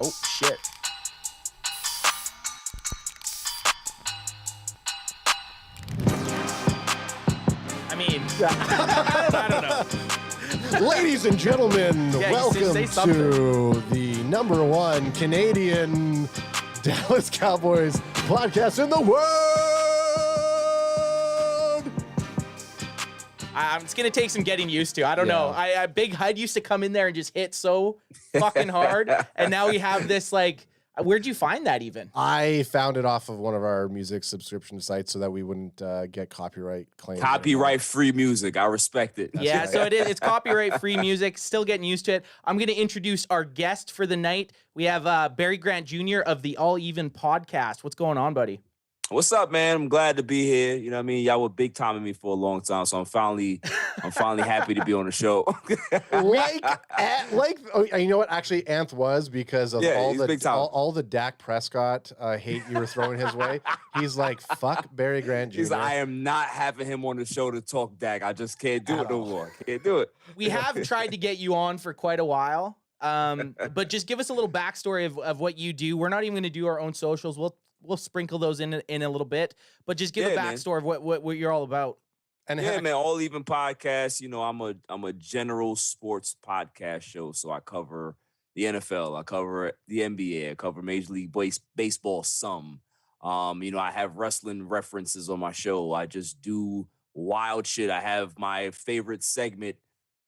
Oh, shit. I mean, I don't know. Ladies and gentlemen, Yeah, welcome say something. to the #1 Canadian Dallas Cowboys podcast in the world. It's going to take some getting used to. I don't know. Yeah. Big Hud used to come in there and just hit so fucking hard. And now we have this, like, where'd you find that even? I found it off of one of our music subscription sites so that we wouldn't get copyright claims. Copyright-free music. I respect it. Yeah, right. so it's copyright-free music. Still getting used to it. I'm going to introduce our guest for the night. We have Barry Grant Jr. of the All Even podcast. What's going on, buddy? What's up, man? I'm glad to be here. You know what I mean? Y'all were big timing me for a long time, so I'm finally happy to be on the show. You know what? Actually, Anth was because of all the Dak Prescott hate you were throwing his way. He's like, fuck Barry Grant Jr. He's like, I am not having him on the show to talk Dak. I just can't do it no more. Can't do it. We have tried to get you on for quite a while, but just give us a little backstory of what you do. We're not even going to do our own socials. We'll sprinkle those in a little bit, but just give a backstory of what you're all about. And man, All Even podcast. You know, I'm a general sports podcast show, so I cover the NFL, I cover the NBA, I cover Major League Baseball some. You know, I have wrestling references on my show. I just do wild shit. I have my favorite segment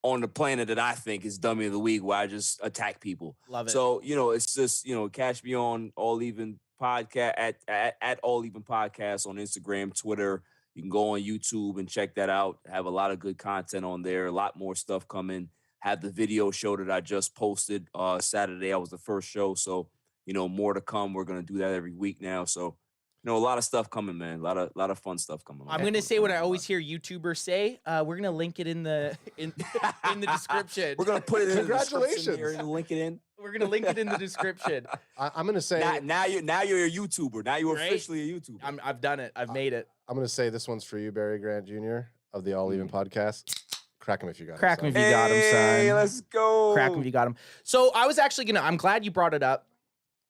on the planet that I think is Dummy of the Week, where I just attack people. Love it. So, you know, it's just, you know, catch me on All Even podcast at All Even Podcast on Instagram, Twitter. You can go on YouTube and check that out. Have a lot of good content on there. A lot more stuff coming. Have the video show that I just posted Saturday. I was the first show, so you know, more to come. We're gonna do that every week now. So, you know, a lot of stuff coming, man. A lot of fun stuff coming. I'm gonna say what I always hear YouTubers say. We're gonna link it in the in the description. We're gonna put it in Congratulations. the description here and link it in. We're gonna link it in the description. I'm going to say Now you're a YouTuber. Now you're Right? officially a YouTuber. I've done it. I've made it. I'm going to say this one's for you, Barry Grant Jr. of the All Even podcast. Crack him if you got Crack him him. if you got him, son. Hey, let's go. Crack him if you got him. So I was actually I'm glad you brought it up.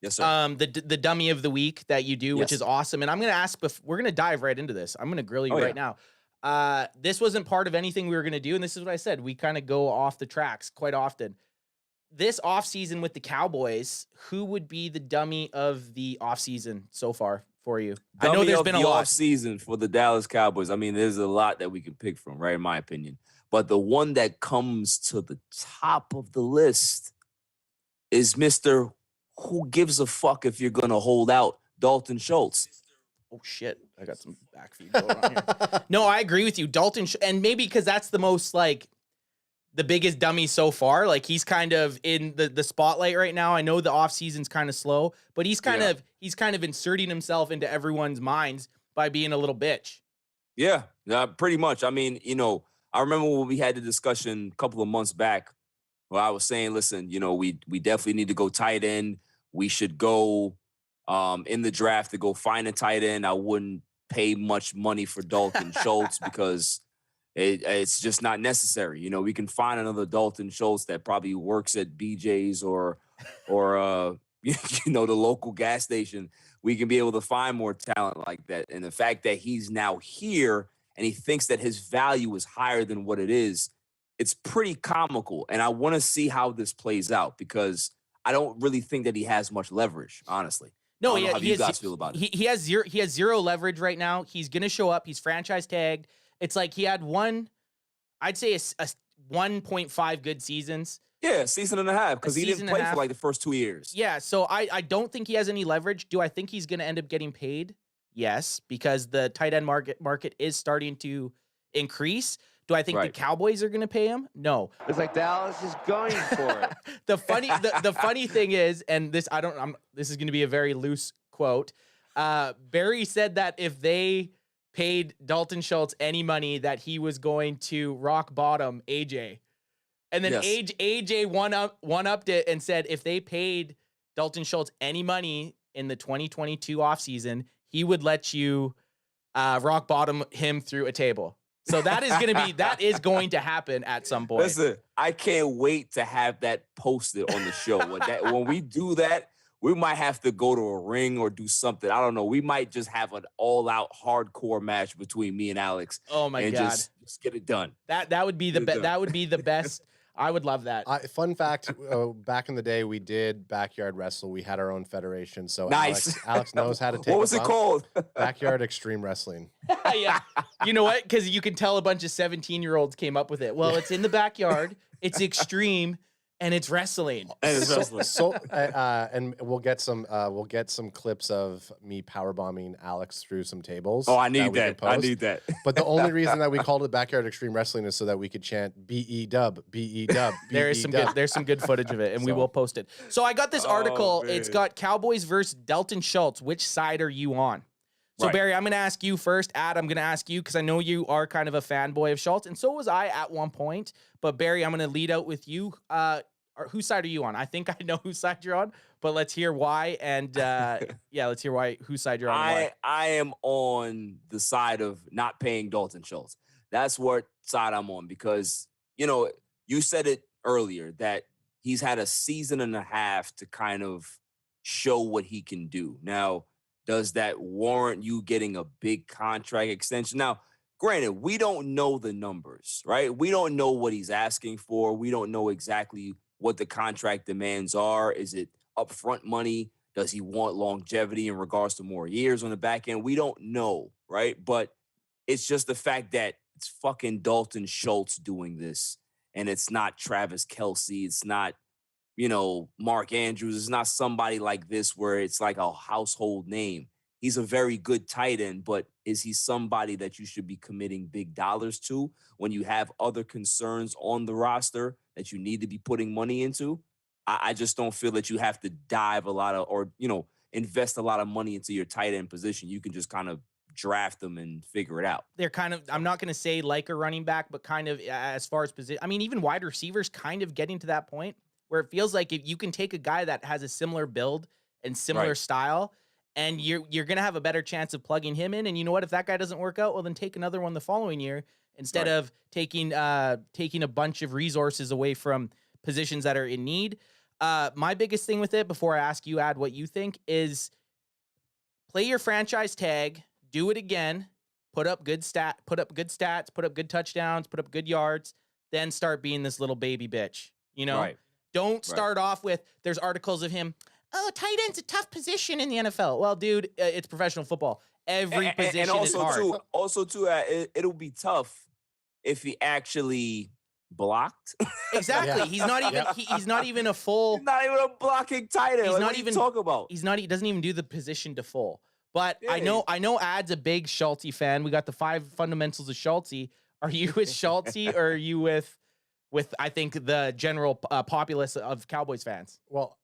Yes, sir. The dummy of the week that you do, which Yes. is awesome. And I'm gonna ask. We're gonna dive right into this. I'm gonna grill you right now. This wasn't part of anything we were gonna do, and this is what I said. We kind of go off the tracks quite often. This offseason with the Cowboys, who would be the dummy of the offseason so far for you? I know there's been a lot. Offseason for the Dallas Cowboys. I mean, there's a lot that we can pick from, right? In my opinion, but the one that comes to the top of the list is Mr. Who gives a fuck if you're gonna hold out, Dalton Schutlz. Oh shit! I got some back feed going on here. No, I agree with you, Dalton, and maybe because that's the most like the biggest dummy so far. Like he's kind of in the spotlight right now. I know the off season's kind of slow, but he's kind of inserting himself into everyone's minds by being a little bitch. Yeah, pretty much. I mean, you know, I remember when we had the discussion a couple of months back. Well, I was saying, listen, you know, we definitely need to go tight end. We should go in the draft to go find a tight end. I wouldn't pay much money for Dalton Schultz because it's just not necessary. You know, we can find another Dalton Schultz that probably works at BJ's or you know, the local gas station. We can be able to find more talent like that. And the fact that he's now here and he thinks that his value is higher than what it is, it's pretty comical, and I want to see how this plays out because I don't really think that he has much leverage, honestly. No, how do you guys feel about it? He has zero leverage right now. He's gonna show up. He's franchise tagged. It's like he had I'd say a 1.5 good seasons. Yeah, season and a half because he didn't play for like the first 2 years. Yeah, so I don't think he has any leverage. Do I think he's gonna end up getting paid? Yes, because the tight end market is starting to increase. Do I think the Cowboys are going to pay him? No. It's like Dallas is going for it. The funny thing is, and this this is going to be a very loose quote. Barry said that if they paid Dalton Schultz any money, that he was going to rock bottom AJ, and then AJ one-upped it and said if they paid Dalton Schultz any money in the 2022 offseason, he would let you rock bottom him through a table. So that is going to happen at some point. Listen, I can't wait to have that posted on the show. When we do that, we might have to go to a ring or do something. I don't know. We might just have an all-out hardcore match between me and Alex. Oh my God. Just get it done. That would be the best. That would be the best. I would love that. Fun fact, back in the day, we did backyard wrestle. We had our own federation. So nice. Alex knows how to take What was it called? Backyard Extreme Wrestling. Yeah. You know what? Because you can tell a bunch of 17-year-olds came up with it. Well, it's in the backyard. It's extreme. And it's wrestling. And we'll get some clips of me powerbombing Alex through some tables. Oh, I need that. I need that. But the only reason that we called it Backyard Extreme Wrestling is so that we could chant B-E-Dub, B-E-Dub. There's some good footage of it, and we will post it. So I got this article. It's got Cowboys versus Dalton Schutlz. Which side are you on? So, right. Barry, I'm going to ask you first. Ad, I'm going to ask you because I know you are kind of a fanboy of Schultz, and so was I at one point. But, Barry, I'm going to lead out with you. Whose side are you on? I think I know whose side you're on, but let's hear why. And let's hear whose side you're on. I am on the side of not paying Dalton Schultz. That's what side I'm on because, you said it earlier that he's had a season and a half to kind of show what he can do. Now, does that warrant you getting a big contract extension? Now, granted, we don't know the numbers, right? We don't know what he's asking for. We don't know exactly what the contract demands are. Is it upfront money? Does he want longevity in regards to more years on the back end? We don't know, right? But it's just the fact that it's fucking Dalton Schultz doing this, and it's not Travis Kelce. It's not, Mark Andrews. It's not somebody like this where it's like a household name. He's a very good tight end, but is he somebody that you should be committing big dollars to when you have other concerns on the roster that you need to be putting money into? I just don't feel that you have to dive a lot of, or, invest a lot of money into your tight end position. You can just kind of draft them and figure it out. They're kind of, I'm not going to say like a running back, but kind of as far as position. I mean, even wide receivers kind of getting to that point where it feels like if you can take a guy that has a similar build and similar style, and you're going to have a better chance of plugging him in. And you know what? If that guy doesn't work out, well, then take another one the following year instead of taking a bunch of resources away from positions that are in need. My biggest thing with it, before I ask you, Ad, what you think, is play your franchise tag, do it again, put up good stats, put up good touchdowns, put up good yards, then start being this little baby bitch. Don't start off with, there's articles of him, oh, tight end's a tough position in the NFL. Well, dude, it's professional football. Every position is hard. It'll be tough if he actually blocked. Exactly. Yeah. He's not even a full. He's not even a blocking tight end. What are you talking about? He doesn't even do the position to full. But I know Ad's a big Schulte fan. We got the 5 fundamentals of Schulte. Are you with Schulte or are you with I think the general populace of Cowboys fans? Well,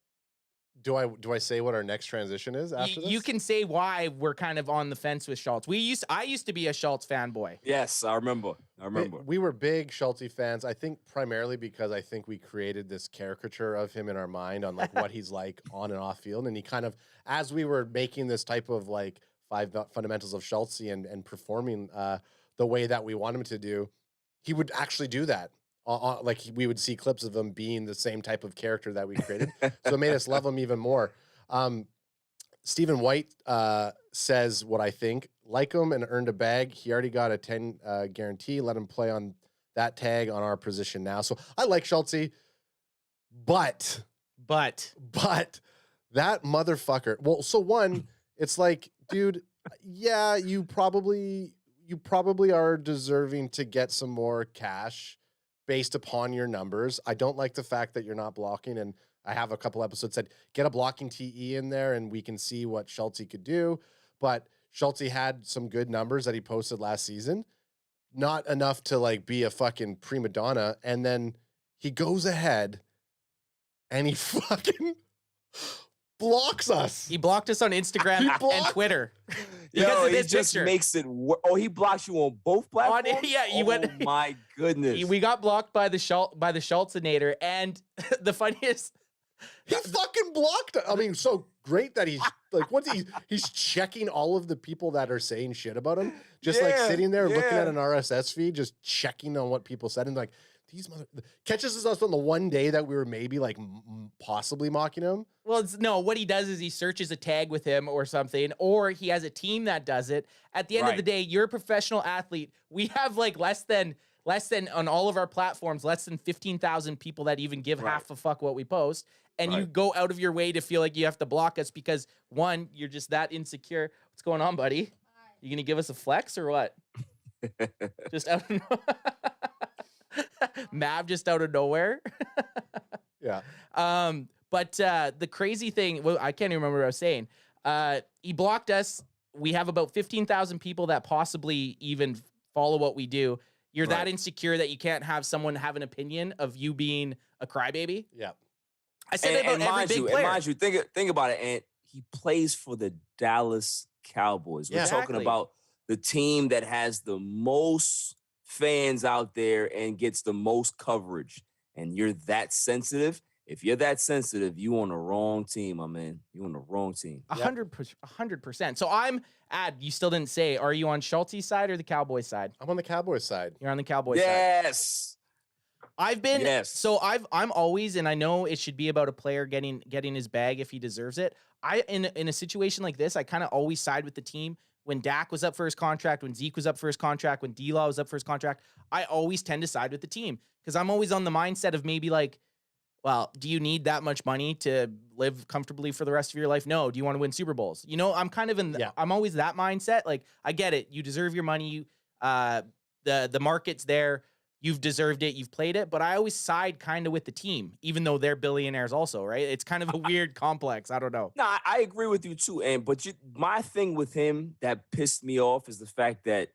do I say what our next transition is after this? You can say why we're kind of on the fence with Schultz. I used to be a Schultz fanboy. Yes, I remember. We were big Schulte fans. I think primarily because I think we created this caricature of him in our mind on like what he's like on and off field. And he kind of, as we were making this type of like 5 fundamentals of Schultz and performing the way that we want him to do, he would actually do that. Like we would see clips of him being the same type of character that we created. So it made us love him even more. Stephen White says what I think. Like him and earned a bag. He already got a 10 guarantee. Let him play on that tag on our position now. So I like Schultz, but that motherfucker. Well, so one, it's like, dude, yeah, you probably are deserving to get some more cash based upon your numbers. I don't like the fact that you're not blocking, and I have a couple episodes said get a blocking TE in there and we can see what Schultz could do. But Schultz had some good numbers that he posted last season. Not enough to like be a fucking prima donna. And then he goes ahead and he fucking blocks us. He blocked us on Instagram and Twitter. Yo, he just makes it he blocks you on both platforms? Oh my goodness. We got blocked by the Schultzinator, and the funniest... He fucking blocked it. I mean, so great that he's like, he's checking all of the people that are saying shit about him. Just like sitting there looking at an RSS feed, just checking on what people said. And like, catches us on the one day that we were maybe like possibly mocking him. Well, no, what he does is he searches a tag with him or something, or he has a team that does it. At the end of the day, you're a professional athlete. We have like less than on all of our platforms, less than 15,000 people that even give half a fuck what we post. And you go out of your way to feel like you have to block us because, one, you're just that insecure. What's going on, buddy? You going to give us a flex or what? Just out of Mav just out of nowhere. Yeah. But the crazy thing, well, I can't even remember what I was saying. He blocked us. We have about 15,000 people that possibly even follow what we do. You're that insecure that you can't have someone have an opinion of you being a crybaby. Yeah. I said that about every big player. And mind you, think about it. And he plays for the Dallas Cowboys. We're talking about the team that has the most fans out there and gets the most coverage. And you're that sensitive. If you're that sensitive, you on the wrong team, my man. You on the wrong team. 100%. So you still didn't say, are you on Schultz's side or the Cowboys side? I'm on the Cowboys side. You're on the Cowboys side. Yes. I'm always, and I know it should be about a player getting his bag if he deserves it. In a situation like this, I kind of always side with the team. When Dak was up for his contract, when Zeke was up for his contract, when D-Law was up for his contract, I always tend to side with the team because I'm always on the mindset of maybe like, well, do you need that much money to live comfortably for the rest of your life? No. Do you want to win Super Bowls? You know, I'm kind of I'm always that mindset. Like, I get it. You deserve your money. The market's there. You've deserved it. You've played it. But I always side kind of with the team, even though they're billionaires also, right? It's kind of a weird complex. I don't know. No, I agree with you too. My thing with him that pissed me off is the fact that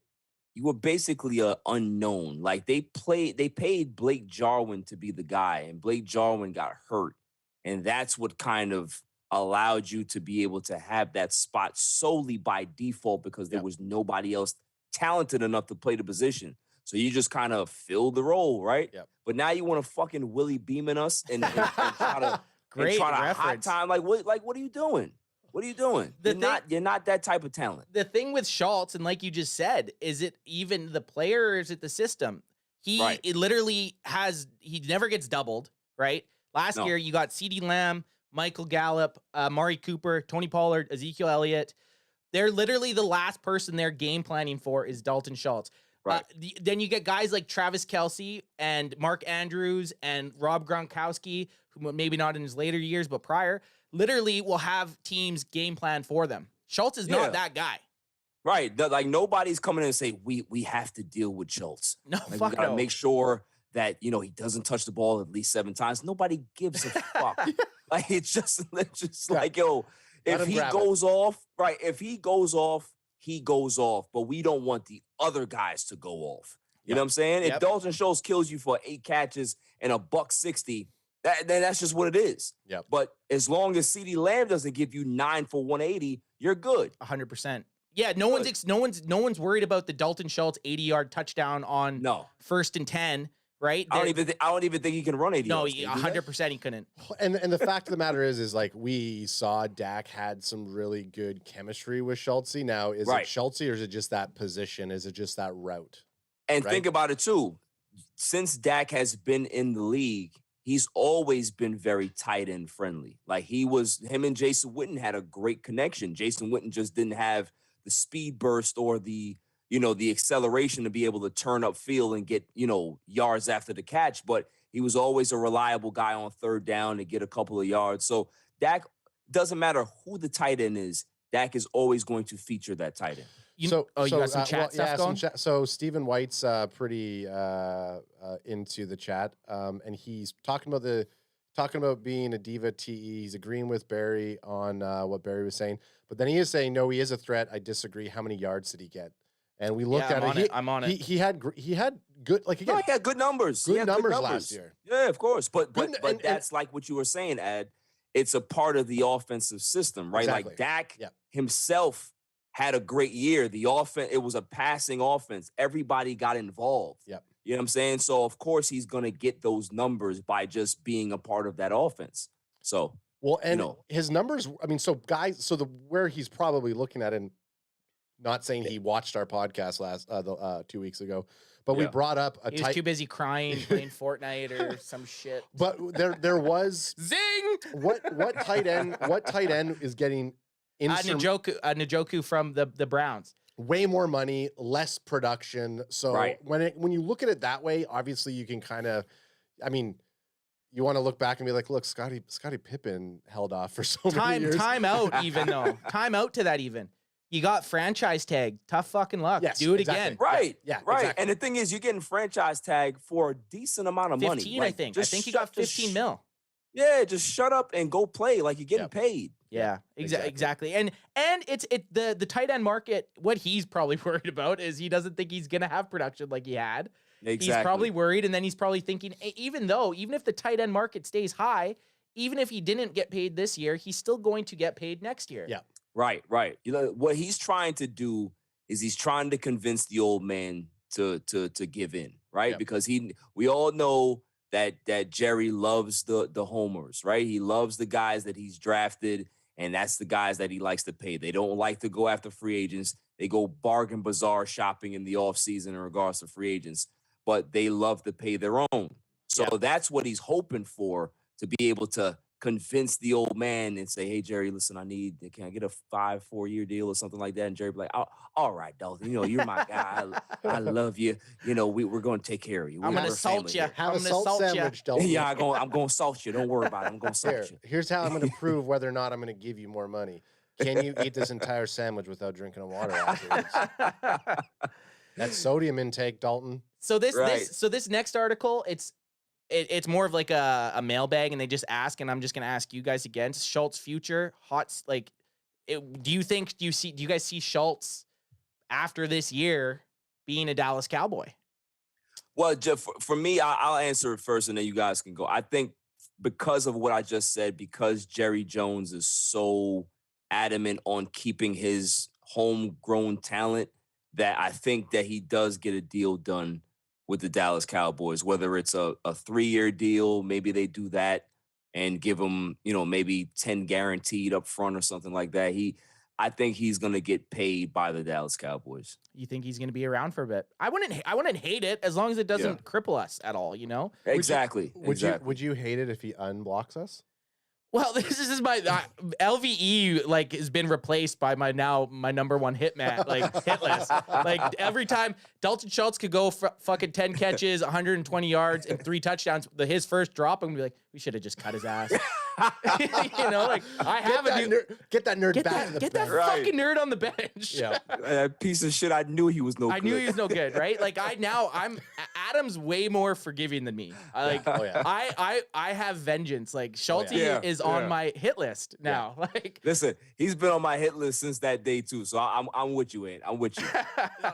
you were basically an unknown. Like they paid Blake Jarwin to be the guy, and Blake Jarwin got hurt. And that's what kind of allowed you to be able to have that spot solely by default because there was nobody else talented enough to play the position. So you just kind of fill the role, right? Yep. But now you want to fucking Willie Beeman us and try to hot time. Like what are you doing? What are you doing? You're not that type of talent. The thing with Schultz, and like you just said, is it even the player or is it the system? He never gets doubled, right? Last year you got CeeDee Lamb, Michael Gallup, Amari Cooper, Tony Pollard, Ezekiel Elliott. They're literally the last person they're game planning for is Dalton Schutlz. Right. Then you get guys like Travis Kelce and Mark Andrews and Rob Gronkowski, who maybe not in his later years, but prior, literally will have teams game plan for them. Schultz is not that guy. Right. Like nobody's coming in and say, we have to deal with Schultz. No, we gotta make sure that, he doesn't touch the ball at least 7 times. Nobody gives a fuck. Like it's just like, yo, if he goes off, he goes off, but we don't want the other guys to go off. You know what I'm saying? If Dalton Schultz kills you for 8 catches and $160, then that's just what it is. Yep. But as long as CeeDee Lamb doesn't give you 9 for 180, you're good. 100%. Yeah, no one's worried about the Dalton Schultz 80-yard touchdown on 1st and 10, right? I don't even think he can run 80 yards. No, 100% he couldn't. And the fact of the matter is like we saw Dak had some really good chemistry with Schultz. Now, is it Schultz or is it just that position? Is it just that route? And think about it too. Since Dak has been in the league, he's always been very tight end friendly. Like him and Jason Witten had a great connection. Jason Witten just didn't have the speed burst or the acceleration to be able to turn up field and get, yards after the catch, but he was always a reliable guy on 3rd down to get a couple of yards. So Dak, doesn't matter who the tight end is, Dak is always going to feature that tight end. You got some chat stuff going? So Stephen White's pretty into the chat, and he's talking about being a diva TE. He's agreeing with Barry on what Barry was saying, but then he is saying, no, he is a threat. I disagree. How many yards did he get? And we looked at it. I'm on it. He had good, like again. No, he had good numbers. Good numbers last year. Yeah, of course. But that's like what you were saying, Ed. It's a part of the offensive system, right? Exactly. Like Dak himself had a great year. The offense, it was a passing offense. Everybody got involved. Yep. You know what I'm saying? So of course he's gonna get those numbers by just being a part of that offense. So his numbers. I mean, where he's probably looking at, and Not saying he watched our podcast last 2 weeks ago, but we brought up a He was too busy crying, playing Fortnite or some shit. But there was Zing. What tight end is getting Njoku from the Browns. Way more money, less production. So Right. when you look at it that way, obviously you can kind of, I mean, you want to look back and be like, look, Scottie Pippen held off for so many years. Time out even though. Time out to that even. You got franchise tag. Tough fucking luck. Yes, Do it exactly. again. Right. Yeah, Right. exactly. And the thing is, you're getting franchise tag for a decent amount of 15, money. I think. I think he got 15 mil. Yeah, just shut up and go play. Like, you're getting paid. Yeah, exactly. And it's the tight end market, what he's probably worried about is he doesn't think he's gonna have production like he had. Exactly. He's probably worried, and then he's probably thinking, even if the tight end market stays high, even if he didn't get paid this year, he's still going to get paid next year. Yeah. Right. You know what he's trying to do is he's trying to convince the old man to give in, right? Yep. Because we all know that Jerry loves the homers, right? He loves the guys that he's drafted, and that's the guys that he likes to pay. They don't like to go after free agents. They go bargain bazaar shopping in the offseason in regards to free agents, but they love to pay their own. So that's what he's hoping for, to be able to convince the old man and say, hey, Jerry, listen, can I get a 4-year deal or something like that? And Jerry be like, oh, all right, Dalton, you're my guy. I love you. We're going to take care of you. I'm going to salt you. Have a salt sandwich, Dalton. Yeah, I'm going to salt you. Don't worry about it. I'm going to salt you. Here's how I'm going to prove whether or not I'm going to give you more money. Can you eat this entire sandwich without drinking a water afterwards? That's sodium intake, Dalton. So this next article, it's more of like a mailbag, and they just ask, and I'm just gonna ask you guys again. Schultz future do you guys see Schultz after this year being a Dallas Cowboy? Well, Jeff, for me, I'll answer it first, and then you guys can go. I think because of what I just said, because Jerry Jones is so adamant on keeping his homegrown talent, that I think that he does get a deal done with the Dallas Cowboys, whether it's a 3-year deal, maybe they do that and give him, maybe 10 guaranteed up front or something like that. I think he's going to get paid by the Dallas Cowboys. You think he's going to be around for a bit? I wouldn't hate it as long as it doesn't cripple us at all, Exactly. Would you hate it if he unblocks us? Well, this is my LVE has been replaced by my number one hit list. Every time Dalton Schutlz could go fucking 10 catches, 120 yards, and 3 touchdowns, his first drop, I'm gonna be like, we should have just cut his ass. Get that nerd back to the bench. Get that fucking nerd on the bench. Yeah, that piece of shit. I knew he was no good. I knew he was no good, right? Adam's way more forgiving than me. I have vengeance. Schultz is on my hit list now. Listen, he's been on my hit list since that day too. So I'm with you, Ant. I'm with you.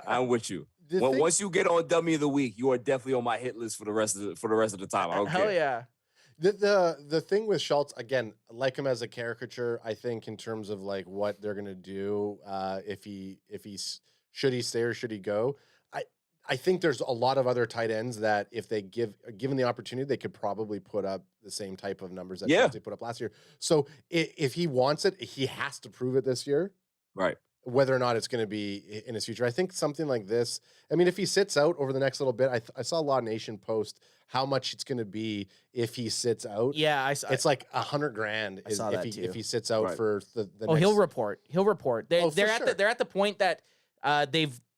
I'm with you. Once you get on Dummy of the Week, you are definitely on my hit list for the rest of the time. I don't care. Hell yeah. The thing with Schultz, again, like him as a caricature, I think in terms of what they're gonna do, should he stay or should he go? I think there's a lot of other tight ends that if they given the opportunity, they could probably put up the same type of numbers that Schultz put up last year. So if he wants it, he has to prove it this year. Right. Whether or not it's going to be in his future. I think something like this, I mean, if he sits out over the next little bit, I saw Law Nation post how much it's going to be if he sits out. Yeah, it's like $100,000 if he sits out for the next... He'll report. They're at the point that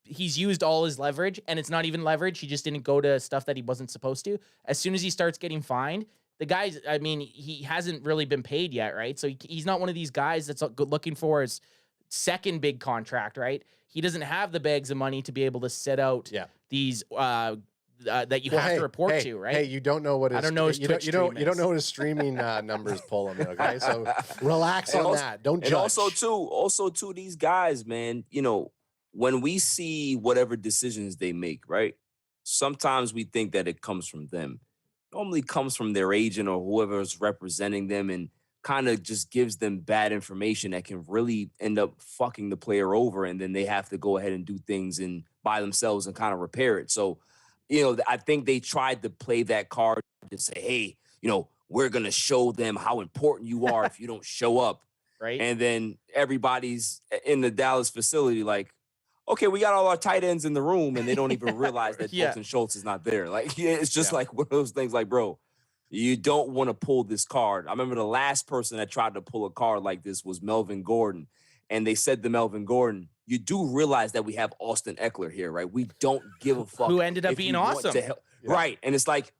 he's used all his leverage, and it's not even leverage. He just didn't go to stuff that he wasn't supposed to. As soon as he starts getting fined, the guy's, he hasn't really been paid yet, right? So he's not one of these guys that's looking for his second big contract, right? He doesn't have the bags of money to be able to sit out these that you have to report to, right? Hey, you don't know what his, I don't know his you don't know what his streaming numbers pull him. Okay, so relax on that. Don't judge. And also too, these guys, man. When we see whatever decisions they make, right? Sometimes we think that it comes from them. It normally comes from their agent or whoever's representing them, and kind of just gives them bad information that can really end up fucking the player over, and then they have to go ahead and do things by themselves and kind of repair it. So, I think they tried to play that card to say, hey, we're going to show them how important you are if you don't show up. Right. And then everybody's in the Dallas facility like, okay, we got all our tight ends in the room, and they don't even realize that Yeah. Dalton Schultz is not there. Like, it's just like one of those things. Like, bro, you don't want to pull this card. I remember the last person that tried to pull a card like this was Melvin Gordon, and they said to Melvin Gordon, "You do realize that we have Austin Eckler here, right? We don't give a fuck." Who ended up if being you want awesome. to help." Right, and it's like,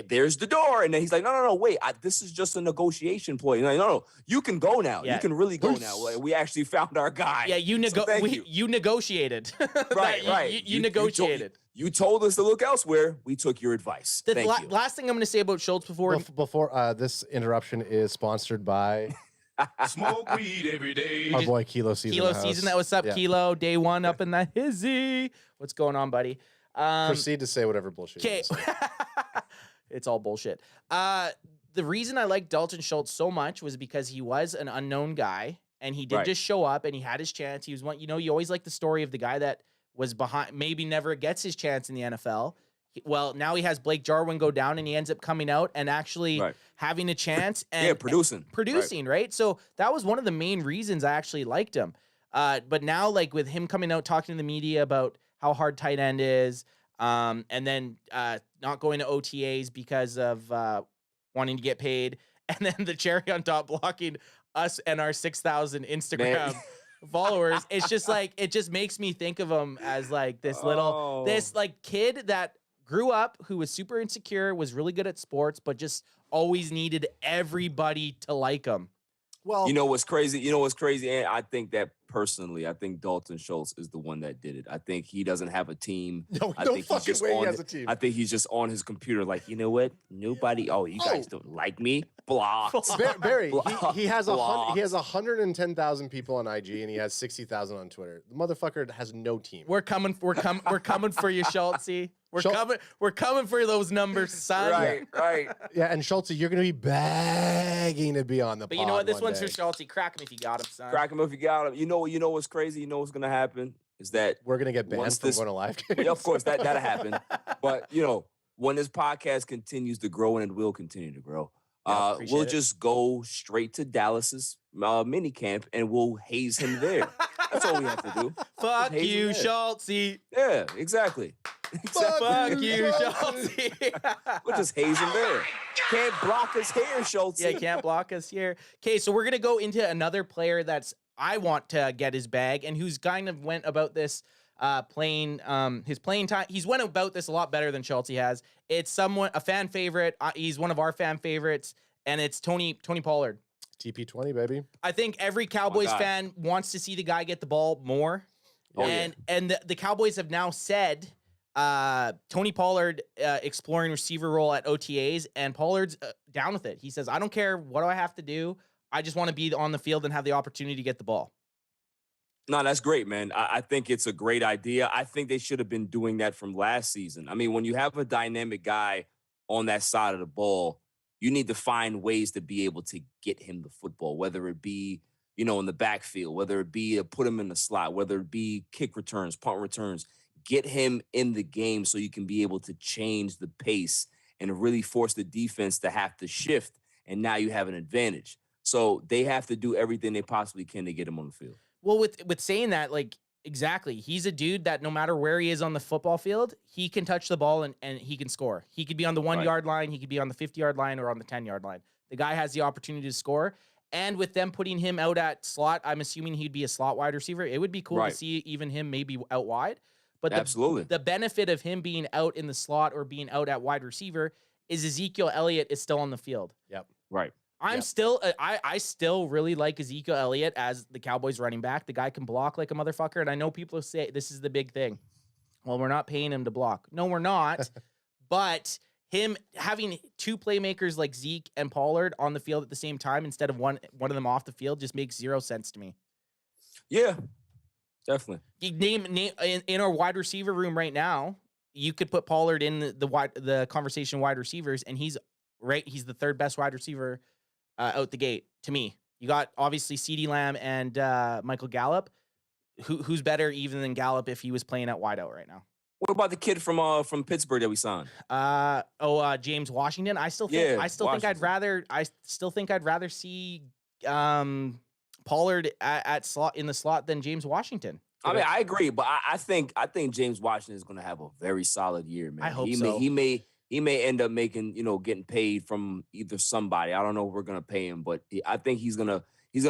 there's the door, and then he's like, no, wait, this is just a negotiation ploy. Like, no, you can go now. Yeah. You can really go now. Like, we actually found our guy. Yeah, you negotiated. Right. You negotiated. You told us to look elsewhere. We took your advice. The Thank you. last thing I'm going to say about Schultz before This interruption is sponsored by Smoke weed every day. our boy Kilo Season. Kilo in the season. house. That was up, Yeah. Kilo. Day one up in the hizzy. What's going on, buddy? Proceed to say whatever bullshit. you Okay. wanna say. It's all bullshit. The reason I like Dalton Schultz so much was because he was an unknown guy, and he did Right. just show up, and he had his chance. He was one. You always like the story of the guy that was behind, maybe never gets his chance in the NFL. Well, now he has Blake Jarwin go down, and he ends up coming out and actually Right. having a chance. And Producing. right? So that was one of the main reasons I actually liked him. But now, like with him coming out talking to the media about how hard tight end is, and then not going to OTAs because of wanting to get paid, and then the cherry on top blocking us and our 6,000 Instagram followers. It's just like, it just makes me think of him as like this little, this like kid that grew up who was super insecure, was really good at sports, but just always needed everybody to like him. Well, You know what's crazy? And I think that personally, I think Dalton Schultz is the one that did it. I think he doesn't have a team. no I think he's fucking just way he on has a team. I think he's just on his computer, like, you know what? Nobody. Oh, you guys don't like me. Blocked. Barry, he has Blocked. 110,000 people on IG and he has 60,000 on Twitter. The motherfucker has no team. We're coming for you, Schultzy. We're coming for those numbers, son. Right. Yeah, and Schultz, you're gonna be begging to be on the. But you know what? This one one's day. for Schultzy. Crack him if you got him, son. Crack him if you got him. You know what's crazy? You know what's gonna happen is that We're gonna get banned Once from this- going to live games. yeah, of course that'll happen. But when this podcast continues to grow, and it will continue to grow, appreciate we'll it. just go straight to Dallas's minicamp and we'll haze him there. That's all we have to do. Fuck Hazel you, Head. Schultzy. Yeah, exactly. Fuck you, Schultzy. We'll just haze him there. Can't block us here, Schultz. Yeah, you can't block us here. Okay, so we're gonna go into another player that's I want to get his bag and who's kind of went about this playing his playing time. He's went about this a lot better than Schultz has. It's a fan favorite. He's one of our fan favorites, and it's Tony Pollard. TP20, baby. I think every Cowboys God. fan wants to see the guy get the ball more. Oh, and the Cowboys have now said Tony Pollard exploring receiver role at OTAs, and Pollard's down with it. He says, I don't care what do I have to do. I just want to be on the field and have the opportunity to get the ball. No, that's great, man. I think it's a great idea. I think they should have been doing that from last season. I mean, when you have a dynamic guy on that side of the ball, you need to find ways to be able to get him the football, whether it be, in the backfield, whether it be to put him in the slot, whether it be kick returns, punt returns. Get him in the game so you can be able to change the pace and really force the defense to have to shift. And now you have an advantage. So they have to do everything they possibly can to get him on the field. Well, with saying that, like, exactly. He's a dude that no matter where he is on the football field, he can touch the ball and he can score. He could be on the 1 yard line. He could be on the 50-yard line or on the 10-yard line. The guy has the opportunity to score. And with them putting him out at slot, I'm assuming he'd be a slot wide receiver. It would be cool to see even him maybe out wide. But Absolutely. The benefit of him being out in the slot or being out at wide receiver is Ezekiel Elliott is still on the field. Yep. Right. I still really like Ezekiel Elliott as the Cowboys running back. The guy can block like a motherfucker. And I know people say this is the big thing. Well, we're not paying him to block. No, we're not. But him having two playmakers like Zeke and Pollard on the field at the same time instead of one of them off the field just makes zero sense to me. Yeah, definitely. You name in our wide receiver room right now, you could put Pollard in the conversation wide receivers, and he's the third best wide receiver out the gate to me. You got obviously CeeDee Lamb and Michael Gallup. Who's better even than Gallup if he was playing at wideout right now? What about the kid from Pittsburgh that we signed? James Washington. I still think I'd rather see Pollard at slot in the slot than James Washington. I mean, I agree, but I think James Washington is going to have a very solid year, man. I hope he so. He may end up making, getting paid from either somebody. I don't know if we're going to pay him, but I think he's gonna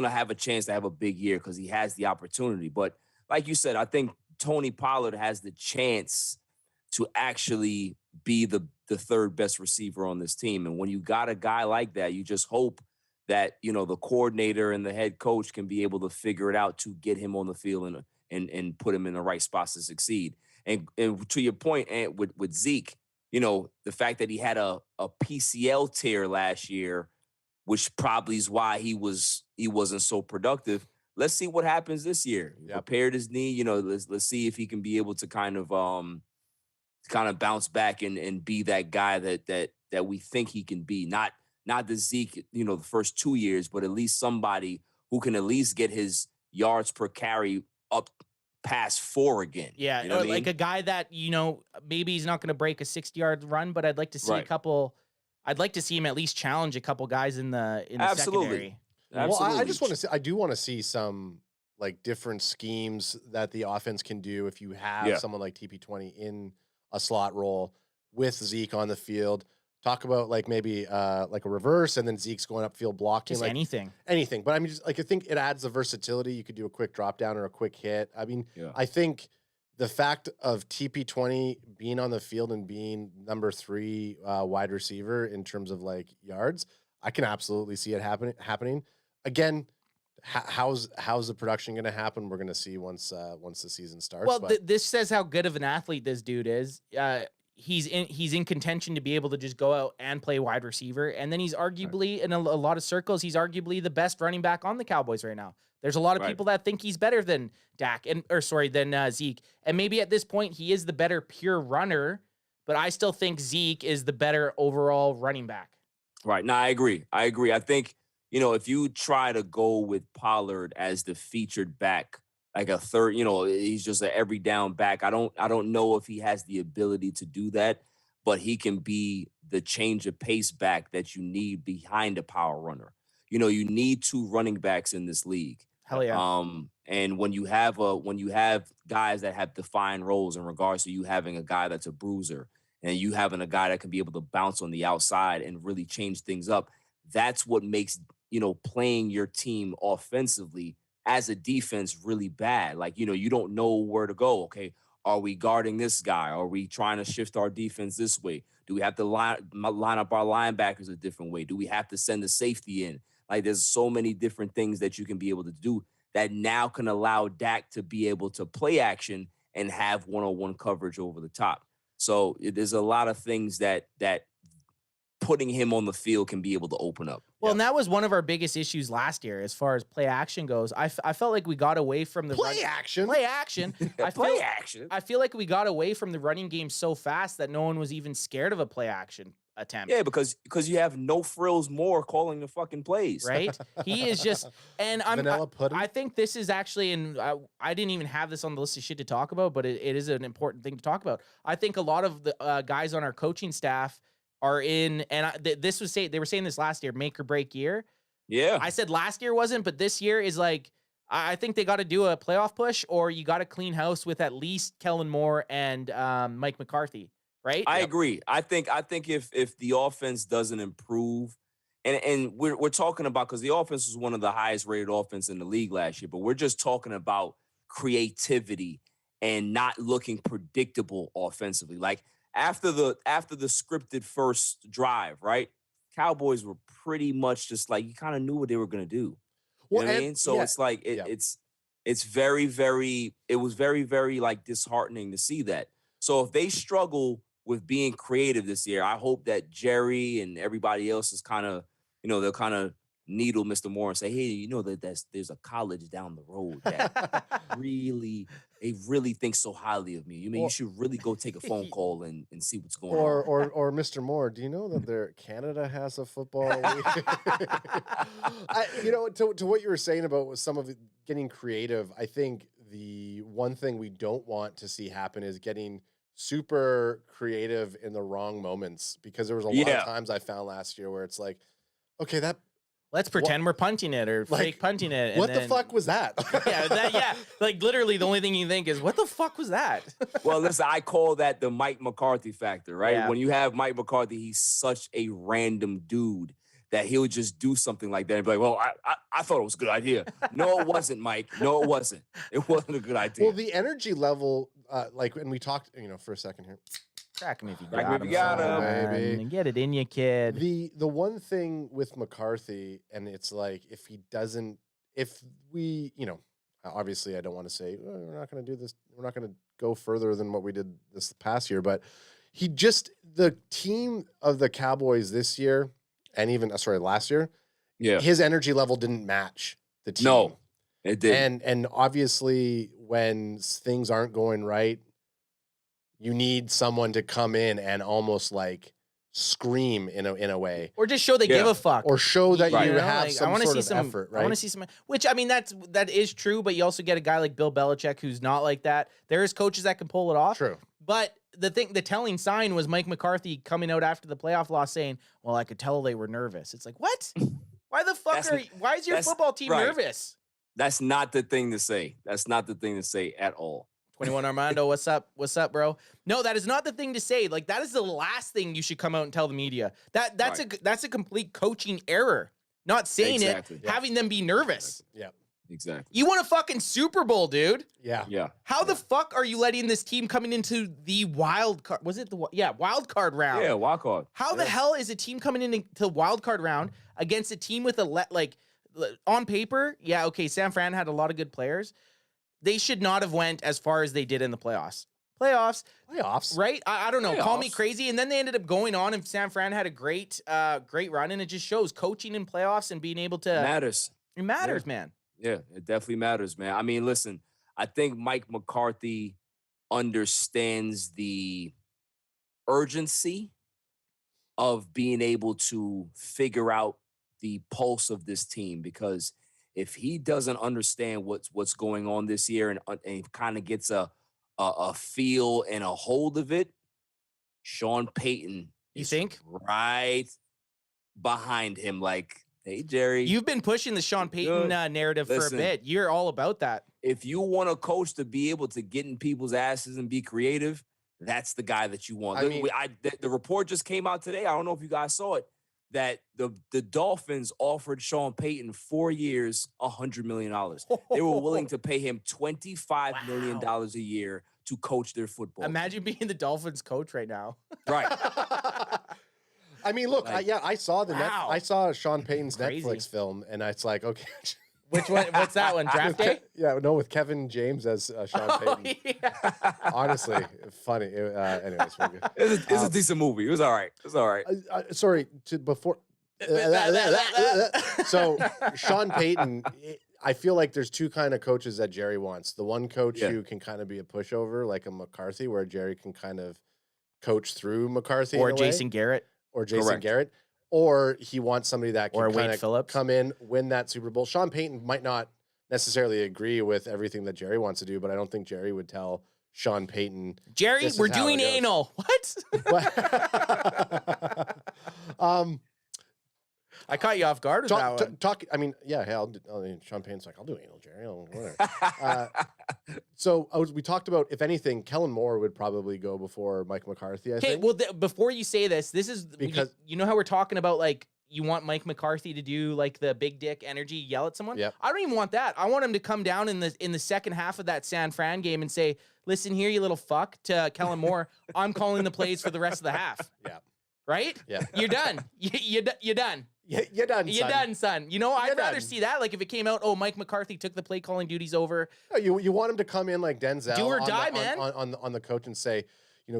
have a chance to have a big year because he has the opportunity. But like you said, I think Tony Pollard has the chance to actually be the third best receiver on this team. And when you got a guy like that, you just hope that the coordinator and the head coach can be able to figure it out to get him on the field and put him in the right spots to succeed. And to your point, and with Zeke, the fact that he had a PCL tear last year, which probably is why he wasn't so productive. Let's see what happens this year. Yep. Repaired his knee, let's see if he can be able to kind of bounce back and be that guy that we think he can be. Not the Zeke, the first 2 years, but at least somebody who can at least get his yards per carry up past 4 again. Yeah, or like a guy that, maybe he's not going to break a 60-yard run, but I'd like to see I'd like to see him at least challenge a couple guys in the secondary. Well, I just want to see, I do want to see some like different schemes that the offense can do if you have someone like TP20 in a slot role with Zeke on the field. Talk about like maybe like a reverse and then Zeke's going upfield blocking. Just like anything. But I mean, just like I think it adds the versatility. You could do a quick drop down or a quick hit. I mean, I think the fact of TP20 being on the field and being number 3 wide receiver in terms of like yards, I can absolutely see it happening. Again, how's the production going to happen? We're going to see once the season starts. Well, this says how good of an athlete this dude is. He's in contention to be able to just go out and play wide receiver. And then he's arguably, in a lot of circles, he's arguably the best running back on the Cowboys right now. There's a lot of people that think he's better than than Zeke. And maybe at this point he is the better pure runner, but I still think Zeke is the better overall running back. Right. No, I agree. I think, if you try to go with Pollard as the featured back, like a third, he's just an every down back. I don't know if he has the ability to do that, but he can be the change of pace back that you need behind a power runner. You need 2 running backs in this league. Hell yeah. And when you have guys that have defined roles in regards to you having a guy that's a bruiser and you having a guy that can be able to bounce on the outside and really change things up, that's what makes, playing your team offensively as a defense really bad. Like, you don't know where to go. Okay, are we guarding this guy? Are we trying to shift our defense this way? Do we have to line up our linebackers a different way? Do we have to send the safety in? Like, there's so many different things that you can be able to do that now can allow Dak to be able to play action and have one-on-one coverage over the top. So there's a lot of things that putting him on the field can be able to open up. Well, and that was one of our biggest issues last year as far as play action goes. I felt like we got away from the play action. I feel like we got away from the running game so fast that no one was even scared of a play action attempt. Yeah, because you have no frills more calling the fucking plays. Right? He is just, and Vanilla pudding. I think this is actually, and I didn't even have this on the list of shit to talk about, but it is an important thing to talk about. I think a lot of the guys on our coaching staff are in, and they were saying this last year, make or break year. Yeah. I said last year wasn't, but this year is like, I think they got to do a playoff push, or you got to clean house with at least Kellen Moore and Mike McCarthy, right? I agree. I think if the offense doesn't improve, and we're talking about, because the offense was one of the highest rated offense in the league last year, but we're just talking about creativity and not looking predictable offensively. Like, after the scripted first drive, right? Cowboys were pretty much just like, you kind of knew what they were going to do. You know what I mean? So it's like, it's very, very, it was very, very like disheartening to see that. So if they struggle with being creative this year, I hope that Jerry and everybody else is kind of, they'll kind of needle Mr. Moore and say, hey, there's a college down the road that they really think so highly of me. You should really go take a phone call and see what's going on. Or Mr. Moore, do you know that Canada has a football league? To what you were saying about some of it getting creative, I think the one thing we don't want to see happen is getting super creative in the wrong moments, because there was a lot of times I found last year where it's like, okay, that Let's pretend we're punting it or Like, fake punting it. What the fuck was that? Yeah. Like literally the only thing you think is, what the fuck was that? Well, listen, I call that the Mike McCarthy factor, right? Yeah. When you have Mike McCarthy, he's such a random dude that he'll just do something like that and be like, well, I thought it was a good idea. No, it wasn't, Mike. No, it wasn't. It wasn't a good idea. Well, the energy level, and we talked, for a second here. Crack him if you Crack got him if you got son. him. Baby. Get it in you, kid. The one thing with McCarthy, and it's like, if we, obviously I don't want to say, we're not going to do this. We're not going to go further than what we did this past year, but the team of the Cowboys this year, and even, last year, his energy level didn't match the team. No, it didn't. And obviously when things aren't going right, you need someone to come in and almost like scream in a way, Or just show they give a fuck. or show that Right. you You know, have like, some I wanna sort see of some effort, I right? want to see some, which I mean, that is true, but you also get a guy like Bill Belichick who's not like that. There is coaches that can pull it off. True. But the telling sign was Mike McCarthy coming out after the playoff loss saying, well, I could tell they were nervous. It's like, what? Why the fuck why is your football team right. nervous? That's not the thing to say. That's not the thing to say at all. 21 Armando, what's up? What's up, bro? No, that is not the thing to say. Like, that is the last thing you should come out and tell the media. That's a complete coaching error. Not saying Exactly. it, having them be nervous. Yeah. Exactly. You won a fucking Super Bowl, dude. Yeah. Yeah. How the fuck are you letting this team coming into the wild card? Was it wild card round? Yeah, wild card. How the hell is a team coming into the wild card round against a team with on paper? Yeah, okay, San Fran had a lot of good players. They should not have went as far as they did in the playoffs. Playoffs, right? I don't know. Call me Playoffs. crazy. And then they ended up going on, and San Fran had a great run, and it just shows coaching in playoffs and being able to. Matters. It matters, man. Yeah, it definitely matters, man. I mean, listen, I think Mike McCarthy understands the urgency of being able to figure out the pulse of this team, because if he doesn't understand what's going on this year and kind of gets a feel and a hold of it, Sean Payton You is think? right behind him. Like, hey, Jerry, You've been pushing the Sean Payton narrative for a Listen. bit. You're all about that. if you want a coach to be able to get in people's asses and be creative, that's the guy that you want. I mean- The report just came out today. I don't know if you guys saw it, that the Dolphins offered Sean Payton 4 years, $100 million. They were willing to pay him $25 million a year to coach their football. Imagine being the Dolphins coach right now. Right. I mean, look, I saw Wow. I saw Sean Payton's Crazy. Netflix film, and it's like, okay. Which one? What's that one? Draft day? Yeah, no, with Kevin James as Sean Payton. yeah. Honestly, funny. Anyways, we're good. It's a decent movie. It was all right. It was all right. Sorry, before. So Sean Payton, I feel like there's two kind of coaches that Jerry wants. The one coach who can kind of be a pushover, like a McCarthy, where Jerry can kind of coach through McCarthy, Or in a way. Jason Garrett. Or Jason Correct. Garrett, or he wants somebody that Or can Wade kind of Phillips. come in, win that Super Bowl. Sean Payton might not necessarily agree with everything that Jerry wants to do, but I don't think Jerry would tell Sean Payton, Jerry, This is we're how doing it goes. anal. What? I caught you off guard with that one. I mean, yeah, Sean Payton's like, I'll do anal, Jerry. Whatever. So we talked about, if anything, Kellen Moore would probably go before Mike McCarthy, I Okay, think. well, before you say this is Because- you know how we're talking about, like, you want Mike McCarthy to do like the big dick energy, yell at someone. Yep. I don't even want that. I want him to come down in the second half of that San Fran game and say, "Listen here, you little fuck," to Kellen Moore. I'm calling the plays for the rest of the half. Yeah. Right? Yeah. You're done. You're done. You're done, You're done, son. You know, I'd You're rather done. see that. Like, if it came out, oh, Mike McCarthy took the play calling duties over. No, you want him to come in like Denzel, Do or on die, the, man. on the coach and say,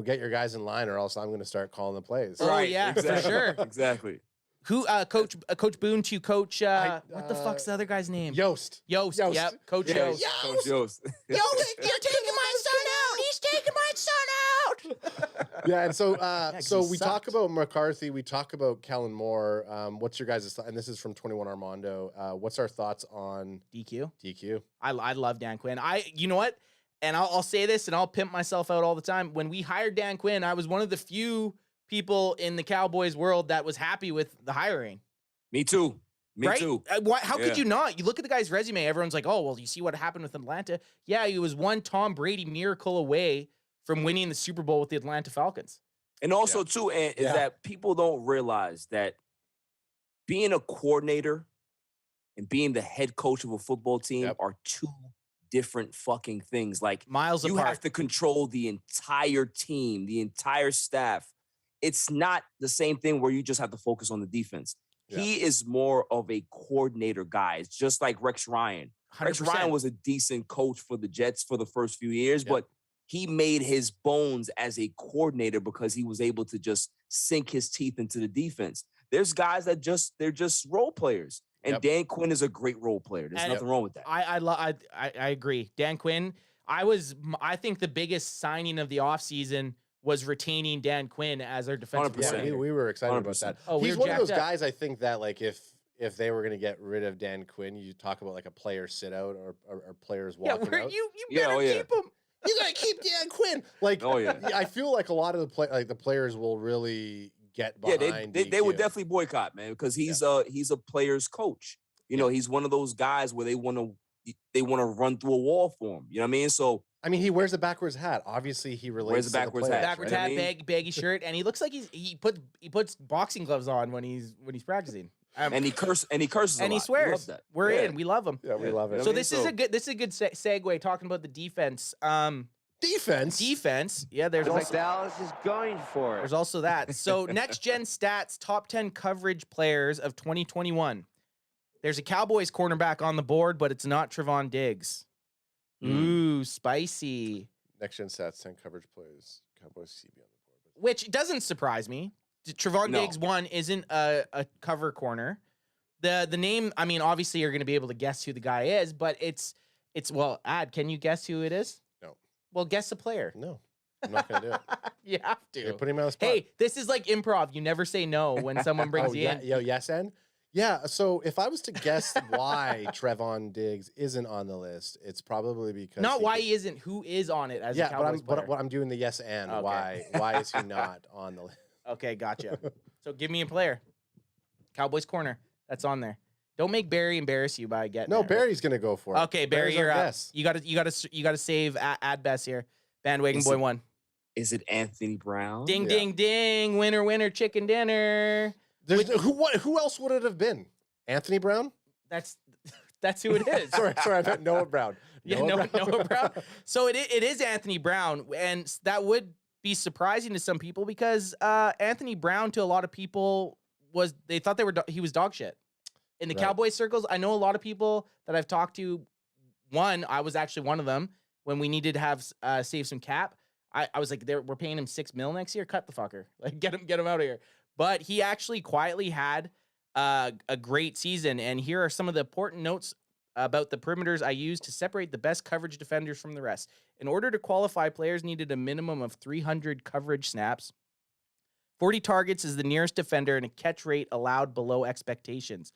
get your guys in line, or else I'm going to start calling the plays. Oh, yeah, for exactly. sure. Exactly. Who, Coach Boone to Coach, what the fuck's the other guy's name? Yost. Yost. Yost. Yep, Coach Yeah, Yost. Coach Yost. You're taking my son out. He's taking my son out. Yeah, and so 'cause so he we talk sucked. about McCarthy, we talk about Kellen Moore. What's your guys' and this is from 21 Armando. What's our thoughts on DQ. DQ? I love Dan Quinn. You know what? And I'll say this, and I'll pimp myself out all the time. When we hired Dan Quinn, I was one of the few people in the Cowboys world that was happy with the hiring. Me too. Me right? too. How could you not? You look at the guy's resume. Everyone's like, "Oh, well, you see what happened with Atlanta." Yeah, he was one Tom Brady miracle away from winning the Super Bowl with the Atlanta Falcons. And also, too, is that people don't realize that being a coordinator and being the head coach of a football team are two different fucking things. Like, Miles you apart. have to control the entire team, the entire staff. It's not the same thing where you just have to focus on the defense. Yeah. He is more of a coordinator guy. It's just like Rex Ryan. 100%. Rex Ryan was a decent coach for the Jets for the first few years, but he made his bones as a coordinator because he was able to just sink his teeth into the defense. There's guys that they're just role players. And Dan Quinn is a great role player. There's nothing wrong with that. I agree. Dan Quinn, I think the biggest signing of the offseason was retaining Dan Quinn as our defensive coordinator. Yeah, we were excited 100%. About that. Oh, he's one of those guys, I think, that like if they were going to get rid of Dan Quinn, you talk about like a player sit out or players walking out. You better keep him. You got to keep Dan Quinn. Like, I feel like a lot of the players will really get behind. Yeah, they would definitely boycott, man, because he's a player's coach. You know, he's one of those guys where they want to run through a wall for him. You know what I mean? So I mean, he wears the backwards hat. Obviously, he relates. Wears the backwards hat. Backwards hat, baggy shirt, and he looks like he puts boxing gloves on when he's practicing. And he curses and he swears. We're in. We love him. Yeah, we love it. So this is a good segue talking about the defense. Defense. Yeah, there's also Dallas is going for it. There's also that. So next gen stats, top 10 coverage players of 2021. There's a Cowboys cornerback on the board, but it's not Trevon Diggs. Ooh, spicy. Next gen stats, 10 coverage players. Cowboys CB on the board. Which doesn't surprise me. Trevon Diggs, one, isn't a cover corner. The name, I mean, obviously you're going to be able to guess who the guy is, but it's can you guess who it is? No. Well, guess the player. No. I'm not going to do it. You have to. You're putting me on the spot. Hey, this is like improv. You never say no when someone brings you in. Yo, yes, and? Yeah, so if I was to guess why Trevon Diggs isn't on the list, it's probably because not why he isn't. Who is on it as a Cowboys player? But I'm doing the yes and. Okay. Why is he not on the list? Okay, gotcha. So give me a player. Cowboys corner. That's on there. Don't make Barry embarrass you by getting. No, Barry's gonna go for it. Okay, Barry, you're up. You gotta save ad best here. Bandwagon boy one. Is it Anthony Brown? Ding ding ding! Winner chicken dinner. Who else would it have been? Anthony Brown? That's who it is. sorry, I meant Noah Brown. Noah Brown. So it is Anthony Brown, and that would be surprising to some people because Anthony Brown, to a lot of people, they thought he was dog shit in the Cowboys circles. I know a lot of people that I've talked to. I was actually one of them when we needed to have save some cap. I was like, we're paying him $6 million next year. Cut the fucker. Like, get him out of here. But he actually quietly had a great season. And here are some of the important notes about the perimeters I used to separate the best coverage defenders from the rest. In order to qualify, players needed a minimum of 300 coverage snaps. 40 targets is the nearest defender, and a catch rate allowed below expectations.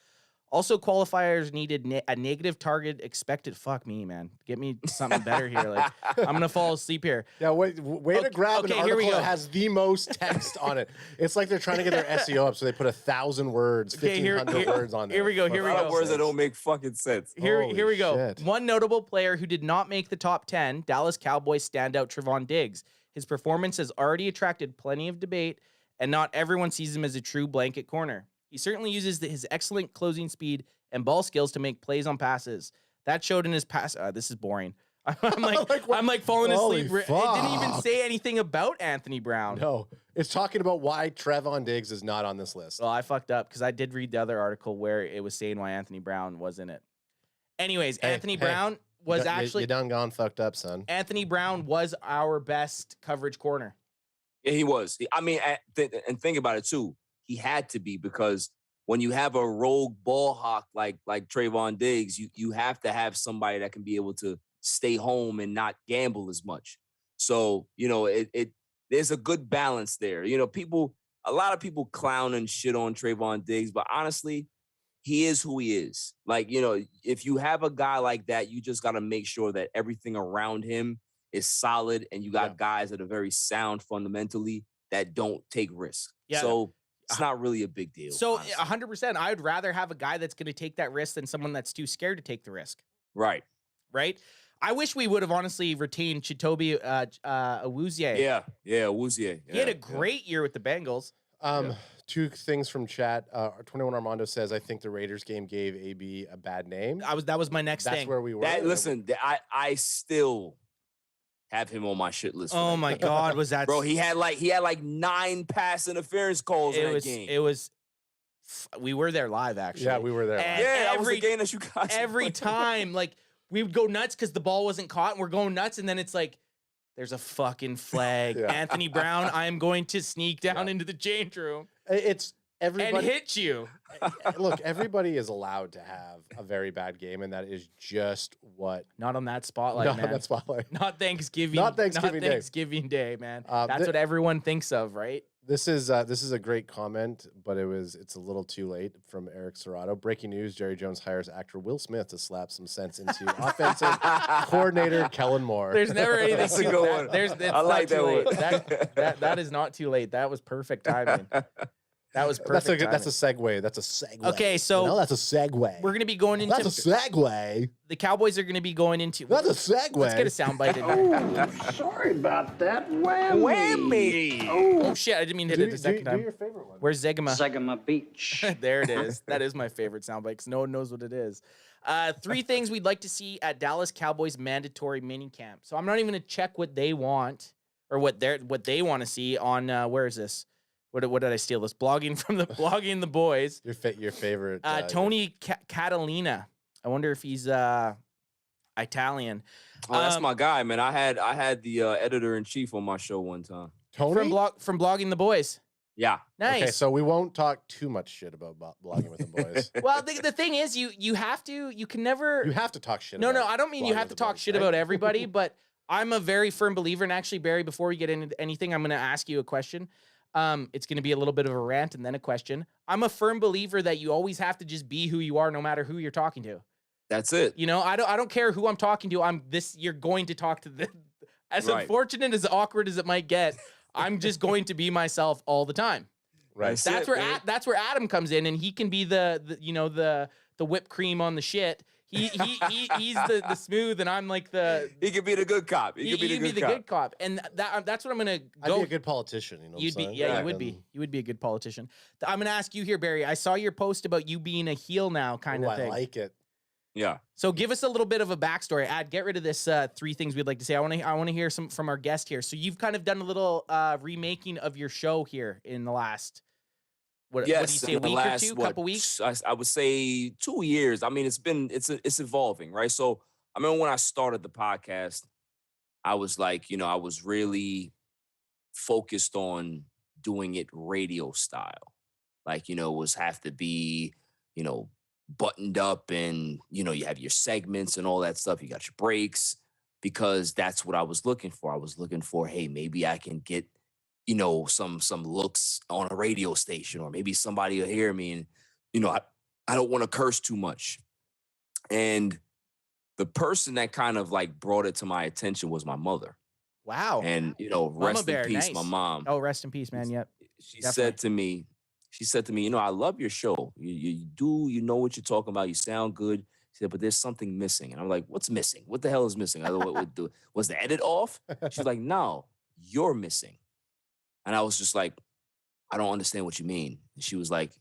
Also, qualifiers needed a negative target expected. Fuck me, man. Get me something better here. Like, I'm going to fall asleep here. Yeah, way to grab an article that has the most text on it. It's like they're trying to get their SEO up, so they put 1,000 words, 1,500 words on there. Here we go. Words that don't make fucking sense. Here we go. Shit. One notable player who did not make the top 10, Dallas Cowboys standout Trevon Diggs. His performance has already attracted plenty of debate, and not everyone sees him as a true blanket corner. He certainly uses his excellent closing speed and ball skills to make plays on passes. That showed in his pass. This is boring. I'm like falling asleep. It didn't even say anything about Anthony Brown. No, it's talking about why Trevon Diggs is not on this list. Well, I fucked up because I did read the other article where it was saying why Anthony Brown was in it. Anyways, Anthony Brown was actually you done gone fucked up, son. Anthony Brown was our best coverage corner. Yeah, he was. I mean, and think about it too. He had to be, because when you have a rogue ball hawk like Trevon Diggs, you have to have somebody that can be able to stay home and not gamble as much. So, you know, there's a good balance there. You know, a lot of people clown and shit on Trevon Diggs, but honestly, he is who he is. Like, you know, if you have a guy like that, you just got to make sure that everything around him is solid, and you got guys that are very sound fundamentally that don't take risks. Yeah. So it's not really a big deal. So honestly. 100%, I would rather have a guy that's going to take that risk than someone that's too scared to take the risk. Right. I wish we would have honestly retained Chitobi Awuzie. Yeah, Awuzie. He had a great year with the Bengals. Two things from chat. 21 Armando says, I think the Raiders game gave AB a bad name. That was my next thing. That's where we were. Listen, I still have him on my shit list. Oh my God, was that bro? He had like 9 pass interference calls in that game. It was. We were there live, actually. Yeah, we were there. And that was the game that you guys. Every time, like we would go nuts because the ball wasn't caught, and we're going nuts, and then it's like, there's a fucking flag. Yeah. Anthony Brown, I am going to sneak down into the change room. It's everybody. And hit you. Look, everybody is allowed to have a very bad game, and that is just what. Not on that spotlight, Not man. on that spotlight. Not Thanksgiving. Not Thanksgiving Day. Thanksgiving Day, man. That's what everyone thinks of, right? This is a great comment, but it's a little too late from Eric Serrato. Breaking news: Jerry Jones hires actor Will Smith to slap some sense into offensive coordinator Kellen Moore. There's never anything. That's a good one. I like that one. That is not too late. That was perfect timing. That was perfect. That's a segue. That's a segue. Okay, so that's a segue. We're gonna be going into. That's a segue. The Cowboys are gonna be going into. That's a segue. Let's get a soundbite in there. Oh, sorry about that. Whammy. Oh shit! I didn't mean to hit it the second time. Do your favorite one. Where's Zegama? Zegama Beach. There it is. That is my favorite soundbite because no one knows what it is. 3 things we'd like to see at Dallas Cowboys mandatory minicamp. So I'm not even gonna check what they want or what they want to see on where is this? What did I steal this? Blogging the boys. Your favorite. Tony Catalina. I wonder if he's Italian. Oh, that's my guy, man. I had the editor in chief on my show one time. Tony from Blogging the Boys. Yeah. Nice. Okay, so we won't talk too much shit about blogging with the boys. Well, the thing is, you have to. You can never. You have to talk shit. No, about I don't mean you blogging have with to the talk boys, shit right? about everybody, but I'm a very firm believer. And actually, Barry, before we get into anything, I'm going to ask you a question. It's going to be a little bit of a rant and then a question. I'm a firm believer that you always have to just be who you are, no matter who you're talking to. That's it. You know, I don't care who I'm talking to. You're going to talk to them. As Right. unfortunate, as awkward as it might get, I'm just going to be myself all the time. Right. That's where Adam comes in, and he can be the whipped cream on the shit. He's the smooth, and I'm like the. He could be the good cop. He could be the good cop. And that's what I'm gonna I'd go. be a good politician. You know, You'd what I'm be, saying? yeah, you would be. You would be a good politician. I'm gonna ask you here, Barry. I saw your post about you being a heel now, kind Ooh, of thing. I like it. Yeah. So give us a little bit of a backstory. Get rid of this 3 things we'd like to say. I want to hear some from our guest here. So you've kind of done a little remaking of your show here in the last. What do you say? A week or 2? Couple weeks? I would say 2 years. I mean, it's evolving, right? So I remember when I started the podcast, I was like, I was really focused on doing it radio style. Like, was have to be, buttoned up and, you have your segments and all that stuff. You got your breaks because that's what I was looking for. I was looking for, hey, maybe I can get, some looks on a radio station, or maybe somebody will hear me and, I don't want to curse too much. And the person that kind of like brought it to my attention was my mother. Wow. And, rest in peace, my mom. Oh, rest in peace, man. Yep. She said to me, I love your show. You know what you're talking about. You sound good. She said, but there's something missing. And I'm like, what's missing? What the hell is missing? Was the edit off? She's like, no, you're missing. And I was just like, I don't understand what you mean. And she was like,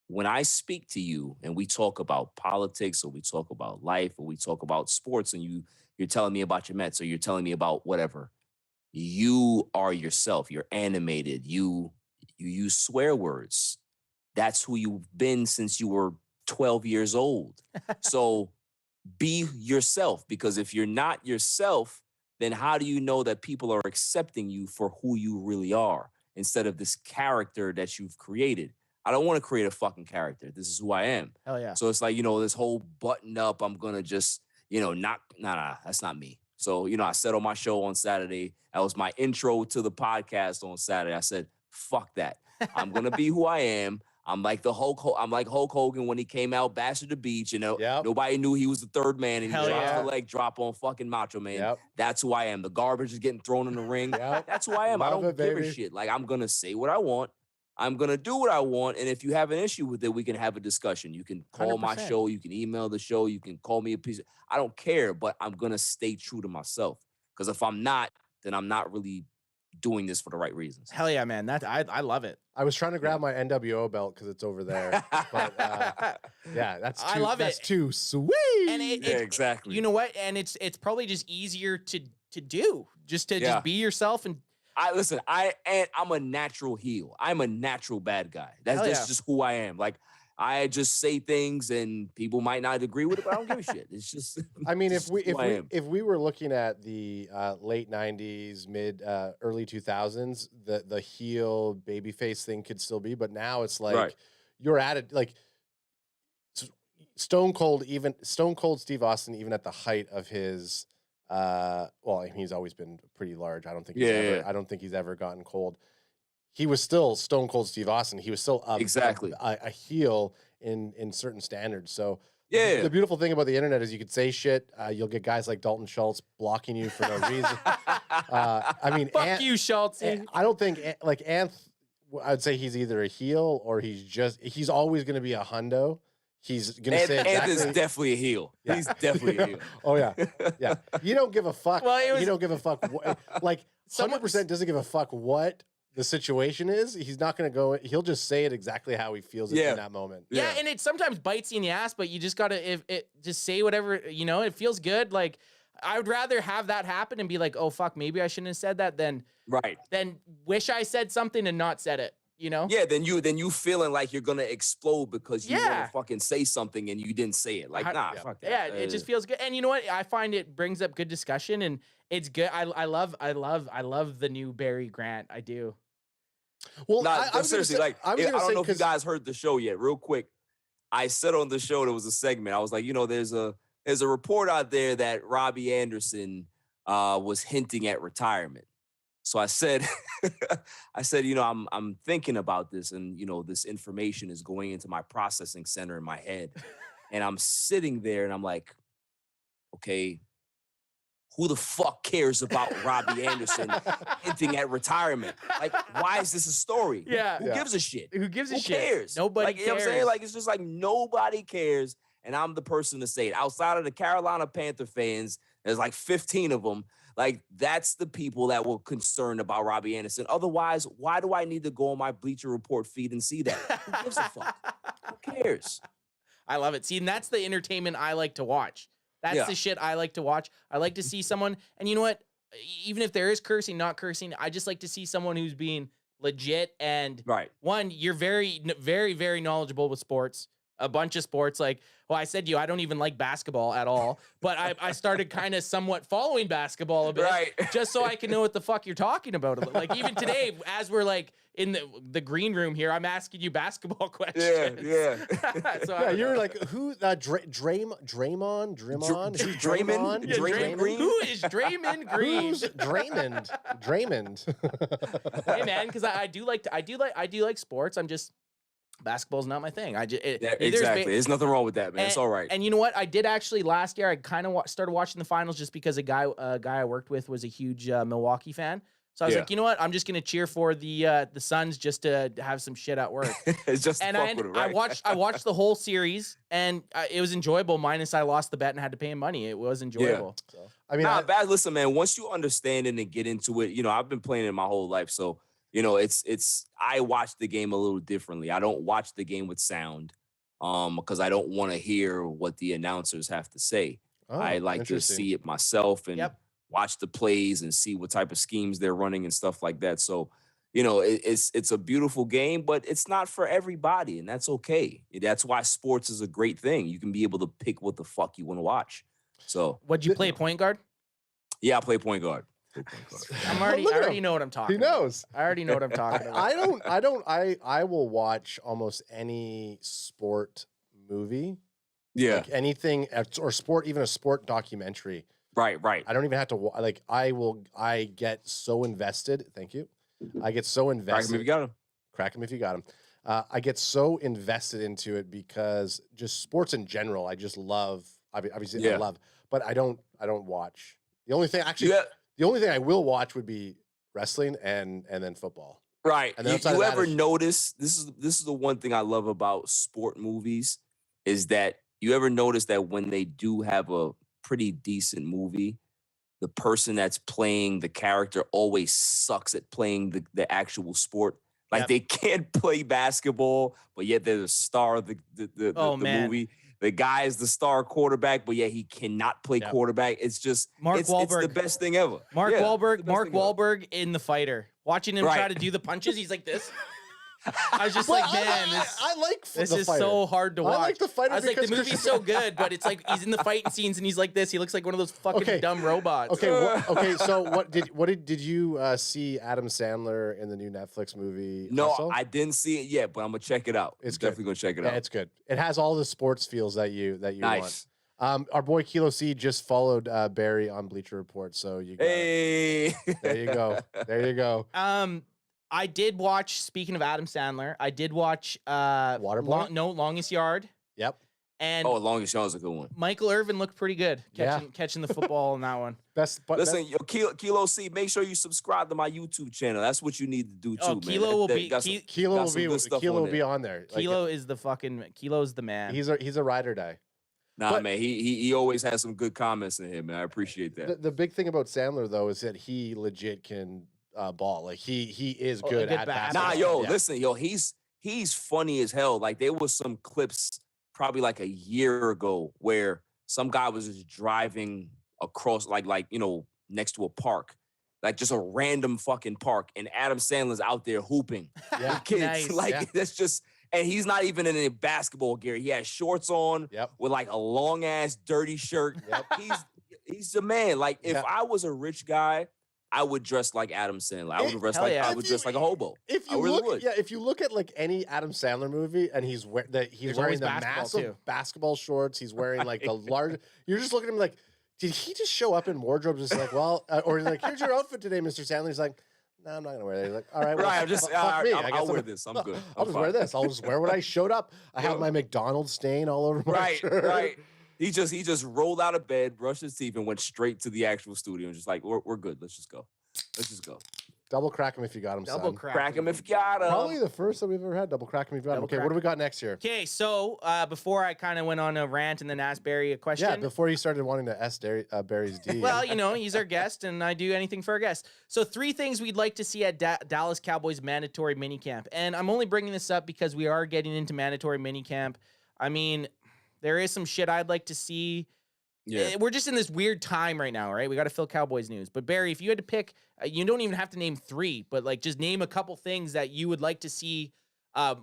when I speak to you and we talk about politics, or we talk about life, or we talk about sports, and you're telling me about your Mets, or you're telling me about whatever, you are yourself. You're animated. You use swear words. That's who you've been since you were 12 years old. So be yourself, because if you're not yourself, then how do you know that people are accepting you for who you really are instead of this character that you've created? I don't want to create a fucking character. This is who I am. Hell yeah. So it's like, this whole button up, I'm going to just, that's not me. So, I said on my show on Saturday, that was my intro to the podcast on Saturday. I said, fuck that. I'm going to be who I am. I'm like Hulk Hogan when he came out, Bash at the Beach. Nobody knew he was the third man, and he drops the leg drop on fucking Macho Man. Yep. That's who I am. The garbage is getting thrown in the ring. Yep. That's who I am. I Love don't it, give baby. a shit. Like, I'm going to say what I want. I'm going to do what I want. And if you have an issue with it, we can have a discussion. You can call my 100%. show. You can email the show. You can call me a piece. I don't care, but I'm going to stay true to myself. Because if I'm not, then I'm not really doing this for the right reasons. Hell yeah, man. I love it. I was trying to grab my NWO belt because it's over there. But yeah, that's I love that's it. too sweet. And Yeah, exactly. You know what? And it's probably just easier to do, just Yeah. be yourself. And I'm a natural heel. I'm a natural bad guy. That's Hell just, yeah. just who I am. Like, I just say things and people might not agree with it, but I don't give a shit. It's just, I mean, just who I am. if we were looking at the late '90s, early 2000s, the heel babyface thing could still be, but now it's like Right. you're at it like Stone Cold Steve Austin, even at the height of his well, I mean, he's always been pretty large. I don't think I don't think he's ever gotten cold. He was still Stone Cold Steve Austin. He was still Exactly. a heel in certain standards. So Yeah. the beautiful thing about the internet is you could say shit. You'll get guys like Dalton Schutlz blocking you for no reason. I mean, fuck you, Schultz. I don't think like I'd say he's either a heel or he's always going to be a hundo. He's going to say exactly. Anth is definitely a heel. Yeah. He's definitely a heel. Oh yeah, yeah. You don't give a fuck. Well, you don't give a fuck. Like Someone- 100% doesn't give a fuck what the situation is. He's not going to go. He'll just say it exactly how he feels it Yeah. in that moment. Yeah, and it sometimes bites you in the ass, but you just gotta just say whatever, it feels good. Like, I would rather have that happen and be like, oh fuck, maybe I shouldn't have said that than Right. wish I said something and not said it. Yeah, then you feeling like you're gonna explode because you want Yeah. to fucking say something and you didn't say it. Like, nah, fuck that. Yeah, it just feels good. And you know what? I find it brings up good discussion and it's good. I love the new Barry Grant. I do. Well, Nah, I was gonna seriously, say- like, I was I gonna don't say know if you 'cause- guys heard the show yet. Real quick, I said on the show there was a segment. I was like, there's a report out there that Robbie Anderson was hinting at retirement. So I said, I'm thinking about this, and this information is going into my processing center in my head, and I'm sitting there, and I'm like, okay, who the fuck cares about Robbie Anderson hinting at retirement? Like, why is this a story? Yeah. Who gives a shit? Who gives a Who shit? cares? Nobody like, cares. You know what I'm saying? Like, it's just like nobody cares, and I'm the person to say it. Outside of the Carolina Panther fans, there's like 15 of them. Like, that's the people that were concerned about Robbie Anderson. Otherwise, why do I need to go on my Bleacher Report feed and see that? Who gives a fuck? Who cares? I love it. See, and that's the entertainment I like to watch. That's Yeah. the shit I like to watch. I like to see someone, and you know what? Even if there is cursing, not cursing, I just like to see someone who's being legit. And Right. one, you're very, very, very knowledgeable with sports. A bunch of sports. Like, well, I said to you, I don't even like basketball at all, but I started kind of somewhat following basketball a bit, Right. just so I can know what the fuck you're talking about. Like, even today, as we're like in the green room here, I'm asking you basketball questions. Yeah. So Yeah, you're like, who? Draymond? Who's Draymond? Yeah, Draymond Green? Who is Draymond Green? Who's Draymond? Hey man, because I do like sports. I'm just basketball's not my thing. Exactly. There's nothing wrong with that, man. It's all right. And you know what? I did actually last year. I kind of started watching the finals just because a guy I worked with was a huge Milwaukee fan. So I was Yeah. like, you know what? I'm just gonna cheer for the Suns just to have some shit at work. It's just And fuck with it, right? I watched the whole series, and it was enjoyable. Minus I lost the bet and had to pay him money. It was enjoyable. So. I mean, Nah, bad. Listen, man. Once you understand it and get into it, I've been playing it my whole life, so it's. I watch the game a little differently. I don't watch the game with sound, because I don't want to hear what the announcers have to say. I like to see it myself and watch the plays and see what type of schemes they're running and stuff like that. So, it's a beautiful game, but it's not for everybody, and that's okay. That's why sports is a great thing. You can be able to pick what the fuck you want to watch. So, What'd you play, point guard? yeah, I play point guard. I already know what I'm talking He knows. about. I already know what I'm talking about. I will watch almost any sport movie. Yeah. Like anything or sport, even a sport documentary. Right. I don't even have to I get so invested. Thank you. I get so invested. Crack 'em if you got him. Crack 'em if you got him. I get so invested into it because just sports in general, I just love. Obviously, I love, but I don't watch. The only thing I will watch would be wrestling and then football. Right. And then You, outside you of that, ever it's- notice this is the one thing I love about sport movies is that you ever notice that when they do have a pretty decent movie, the person that's playing the character always sucks at playing the actual sport. Like Yep. they can't play basketball, but yet they're the star of the man. movie. The guy is the star quarterback, but yet he cannot play Yep. quarterback. It's just Mark it's the Wahlberg. best thing ever. Mark Yeah, it's the Wahlberg, best Mark thing ever. Wahlberg in The Fighter. Watching him try Right. to do the punches, he's like this. I was just Well, like, man, I like this the is fighter. so hard to watch. I like The Fighter I was like, the because movie's Christian- so good, but it's like he's in the fighting scenes and he's like this. He looks like one of those fucking Okay. dumb robots. Okay, okay. So did you see Adam Sandler in the new Netflix movie? No, Hustle? I didn't see it yet, but I'm gonna check it out. It's I'm good. definitely gonna check it Yeah, out. it's good. It has all the sports feels that you Nice. want. Our boy Kilo C just followed Barry on Bleacher Report, so you got Hey. there you go. There you go. I did watch. Speaking of Adam Sandler, I did watch. Waterboy? Longest Yard, Yep. and Oh, Longest Yard is a good one. Michael Irvin looked pretty good Yeah. catching the football in that one. Best. But Listen, yo, Kilo C, make sure you subscribe to my YouTube channel. That's what you need to do too, Oh, man. Kilo will be Got some- Kilo got will some good stuff Kilo on will be there. on there. Like, Kilo is the fucking Kilo's the man. he's a ride or die. Nah, But- man, he always has some good comments in here, man. I appreciate that. The big thing about Sandler though is that he legit can ball. Like he is Oh, a good good at basketball. basketball. Nah, yo, Yeah. listen, yo, he's funny as hell. Like there was some clips probably like a year ago where some guy was just driving across like next to a park. Like just a random fucking park, and Adam Sandler's out there hooping. Yeah. with kids. Nice. Like Yeah. that's just, and he's not even in any basketball gear. He has shorts on Yep. with like a long ass dirty shirt. Yep. He's the man. Like if Yeah. I was a rich guy, I would dress like Adam Sandler. I would dress hell like yeah. I would dress like a hobo. If I you really look, would. if you look at like any Adam Sandler movie, and he's There's wearing always the basketball, massive too. basketball shorts. He's wearing like the large. You're just looking at him like, did he just show up in wardrobe? Just like, well, or he's like, here's your outfit today, Mr. Sandler. He's like, no, I'm not gonna wear that. He's like, all right, well, Right, I'm just fuck me. I guess I'll wear I'm- this. I'm good. I'll I'm just wear fine. this. I'll just wear what I showed up. I have Yeah. my McDonald's stain all over my Right, shirt. right. He just rolled out of bed, brushed his teeth, and went straight to the actual studio and just like, we're good. Let's just go. Let's just go. Double crack him if you got him. Double son. Crack him if you got him. Probably the first that we've ever had. Double crack him if you got him. Double Okay, crack what do we got next year? Okay, so before I kind of went on a rant and then asked Barry a question. Yeah, before you started wanting to S Barry's D. Well, he's our guest, and I do anything for our guest. So 3 things we'd like to see at Dallas Cowboys mandatory minicamp. And I'm only bringing this up because we are getting into mandatory minicamp. I mean, there is some shit I'd like to see. Yeah. We're just in this weird time right now, right? We got to fill Cowboys news. But Barry, if you had to pick, you don't even have to name 3, but like just name a couple things that you would like to see.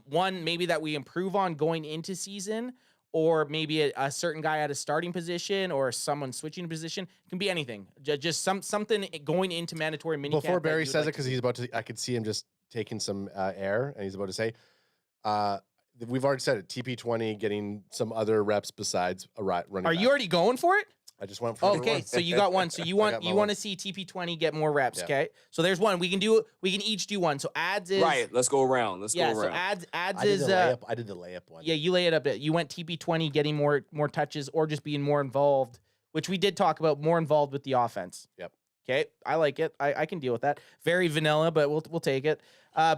One, maybe that we improve on going into season, or maybe a certain guy at a starting position, or someone switching a position. It can be anything. Just something going into mandatory minicamp. Before that Barry you would says like it, because he's about to, I could see him just taking some air, and he's about to say, we've already said it. TP20 getting some other reps besides a running. Are back. you already going for it? I just went for Oh, number okay, one. so you got one. So you I want got my you one. want to see TP20 get more reps. Yeah. Okay, so there's one. We can each do one. So ads is Right. Let's go around. Let's Yeah. go So around. ads I did is the layup. I did the layup one. yeah. You lay it up. You went TP20 getting more touches or just being more involved, which we did talk about, more involved with the offense. Yep. Okay, I like it. I can deal with that. Very vanilla, but we'll take it.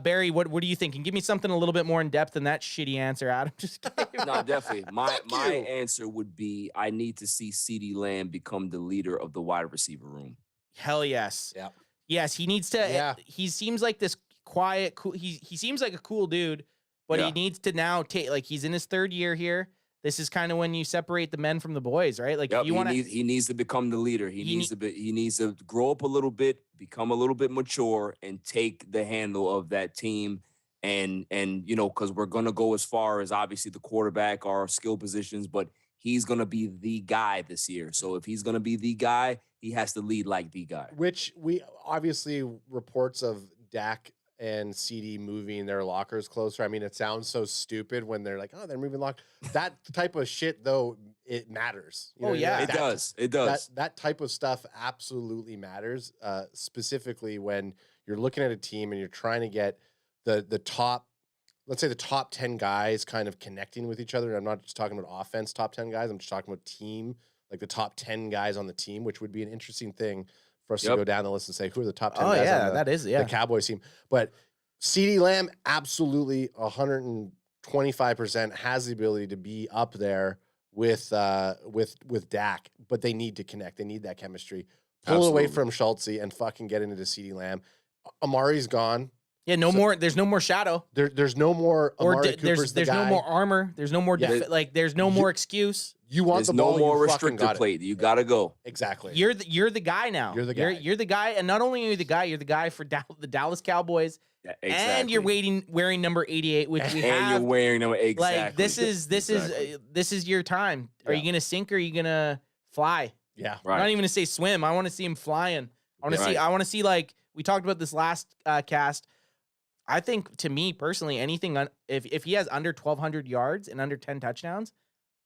Barry, what are you thinking? Give me something a little bit more in depth than that shitty answer, Adam. Just kidding. No, definitely. My Fuck you. answer would be I need to see CeeDee Lamb become the leader of the wide receiver room. Hell yes. Yep. Yes, he needs to. Yeah. He seems like this quiet, cool. He seems like a cool dude, but Yeah. he needs to now take. Like he's in his 3rd year here. This is kind of when you separate the men from the boys, right? Like Yep, if you want to. he needs to become the leader. He needs to grow up a little bit, become a little bit mature, and take the handle of that team. And because we're gonna go as far as obviously the quarterback, our skill positions, but he's gonna be the guy this year. So if he's gonna be the guy, he has to lead like the guy. Which we obviously reports of Dak and CD moving their lockers closer. I mean, it sounds so stupid when they're like, oh, they're moving lock. That type of shit, though, it matters. You Oh, know, yeah. It that- does. It does. That type of stuff absolutely matters, specifically when you're looking at a team and you're trying to get the top, let's say the top 10 guys kind of connecting with each other. I'm not just talking about offense, top 10 guys. I'm just talking about team, like the top 10 guys on the team, which would be an interesting thing for us to Yep. go down the list and say, who are the top 10 Oh guys yeah, on that is yeah. the Cowboys team. But CeeDee Lamb absolutely 125% has the ability to be up there with Dak, but they need to connect. They need that chemistry. Pull it away from Schultz and fucking get into CeeDee Lamb. Amari's gone. Yeah, more. There's no more shadow. There's no more. Amari There's no more armor. There's no more. There's no more excuse. You want There's the ball. No more restricted plate. You gotta go. Exactly. You're the guy now. You're the guy. You're the guy, and not only are you the guy, you're the guy for the Dallas Cowboys. Yeah, exactly. And you're wearing number 88, which we have. And you're wearing number exactly. Like this is your time. Are you gonna sink or are you gonna fly? Yeah. Right. I'm not even gonna say swim. I want to see him flying. I want to see like we talked about this last cast. I think, to me personally, anything if he has under 1,200 yards and under 10 touchdowns,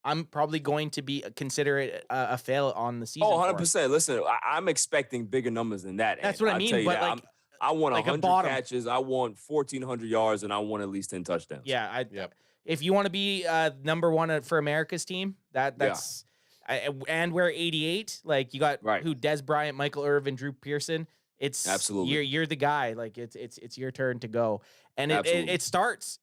I'm probably going to consider it a fail on the season. Oh, 100%. Listen, I'm expecting bigger numbers than that. That's what I mean. But like, I want like 100 catches. I want 1,400 yards, and I want at least 10 touchdowns. Yeah. If you want to be number one for America's team, that's and we're 88. Like you got who? Des Bryant, Michael Irvin, Drew Pearson. It's absolutely you're the guy. Like it's your turn to go, and it starts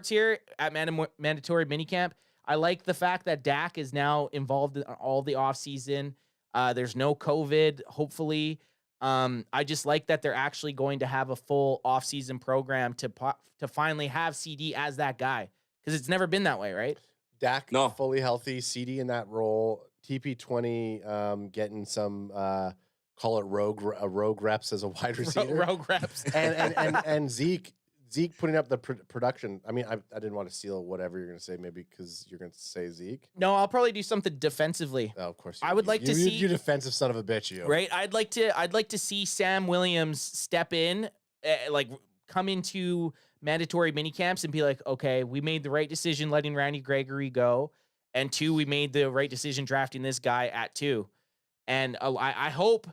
here at mandatory minicamp. I like the fact that Dak is now involved in all the offseason. There's no COVID, hopefully. I just like that they're actually going to have a full offseason program to finally have CD as that guy, because it's never been that way, right? Dak fully healthy, CD in that role, TP20 getting some call it rogue reps as a wide receiver. Rogue reps. and Zeke putting up the production. I mean, I didn't want to steal whatever you're going to say, maybe because you're going to say Zeke. No, I'll probably do something defensively. Oh, of course. I would like to see you defensive son of a bitch. You right. I'd like to see Sam Williams step in, like come into mandatory mini camps and be like, okay, we made the right decision letting Randy Gregory go, and 2, we made the right decision drafting this guy at 2, and I hope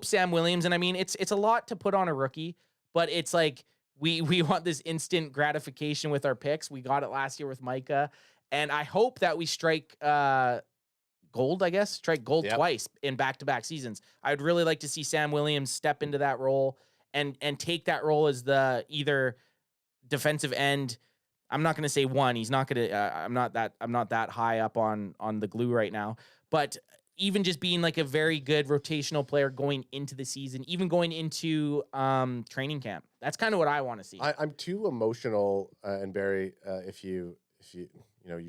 Sam Williams. And I mean, it's a lot to put on a rookie, but it's like. We want this instant gratification with our picks. We got it last year with Micah. And I hope that we strike gold, strike gold twice in back-to-back seasons. I'd really like to see Sam Williams step into that role and take that role as the either defensive end. I'm not going to say one. He's not going to I'm not that high up on the glue right now. But even just being like a very good rotational player going into the season, even going into training camp. That's kind of what I want to see. I'm too emotional, and Barry, if you've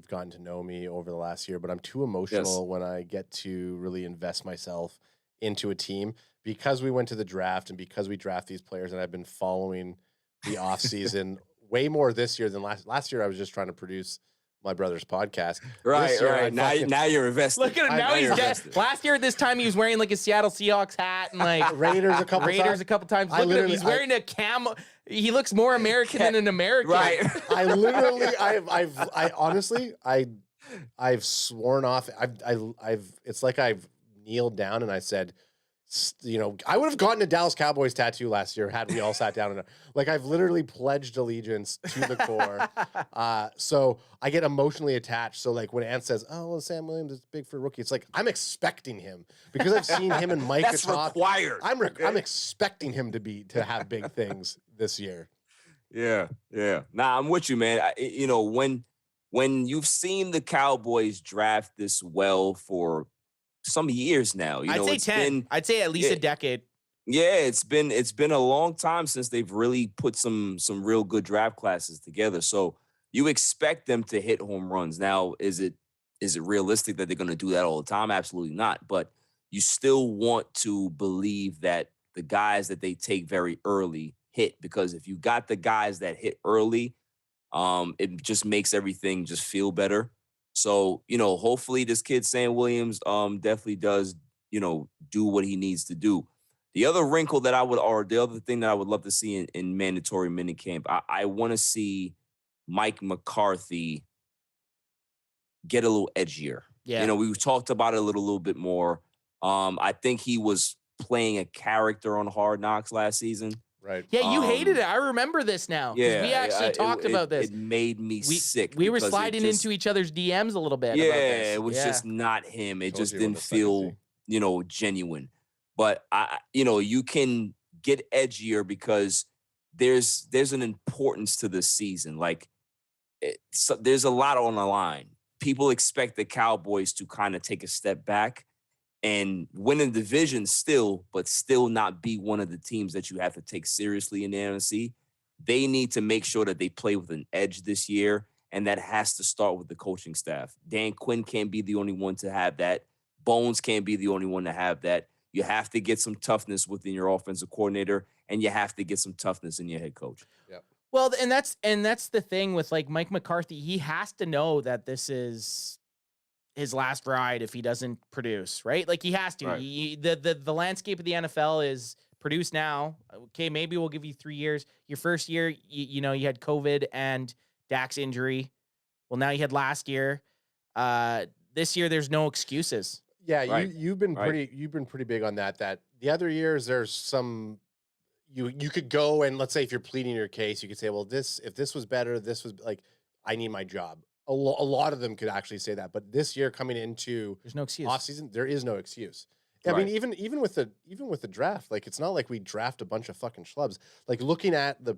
gotten to know me over the last year, but I'm too emotional when I get to really invest myself into a team, because we went to the draft and because we draft these players, and I've been following the offseason way more this year than last year. I was just trying to produce my brother's podcast. Right. Now you're invested. Look at him. Now he's dead. Last year at this time, he was wearing like a Seattle Seahawks hat and like Raiders a couple times. Look at him. He's wearing a camo. He looks more American than an American. Right. I've sworn off. It's like I've kneeled down and I said, I would have gotten a Dallas Cowboys tattoo last year had we all sat down. And I've literally pledged allegiance to the core. So I get emotionally attached. So like when Ant says, "Oh, well, Sam Williams is big for a rookie," it's like I'm expecting him, because I've seen him and Micah talk. Required. I'm expecting him to have big things this year. Yeah. Nah, I'm with you, man. When you've seen the Cowboys draft this well for some years now, I'd say 10. I'd say at least a decade. Yeah, it's been a long time since they've really put some real good draft classes together. So you expect them to hit home runs. Now, is it realistic that they're going to do that all the time? Absolutely not. But you still want to believe that the guys that they take very early hit, because if you got the guys that hit early, it just makes everything just feel better. So, hopefully this kid, Sam Williams, definitely does, do what he needs to do. The other wrinkle the other thing that I would love to see in mandatory minicamp, I want to see Mike McCarthy get a little edgier. Yeah. We talked about it a little bit more. I think he was playing a character on Hard Knocks last season. Right. Yeah, you hated it. I remember this now. Yeah, we actually talked about this. It made me sick. We were sliding into each other's DMs a little bit. Yeah, about this. It was just not him. It just didn't feel, genuine. But you can get edgier, because there's an importance to this season. Like, there's a lot on the line. People expect the Cowboys to kind of take a step back and win a division still, but still not be one of the teams that you have to take seriously in the NFC. They need to make sure that they play with an edge this year, and that has to start with the coaching staff. Dan Quinn can't be the only one to have that. Bones can't be the only one to have that. You have to get some toughness within your offensive coordinator, and you have to get some toughness in your head coach. Yep. Well, and that's the thing with like Mike McCarthy. He has to know that this is his last ride if he doesn't produce, right? Like he has to. Right. The landscape of the NFL is produce now. Okay, maybe we'll give you 3 years. Your first year, you know, you had COVID and Dak's injury. Well, now you had last year. This year, there's no excuses. Yeah, Right. you've been pretty big on that. That the other years there's some you could go and let's say if you're pleading your case, you could say, well, if this was better, this was like I need my job. A lot of them could actually say that, but this year coming into There's no excuse. off season, there is no excuse. I Right. mean, even with the draft, like it's not like we draft a bunch of fucking schlubs. Like looking at the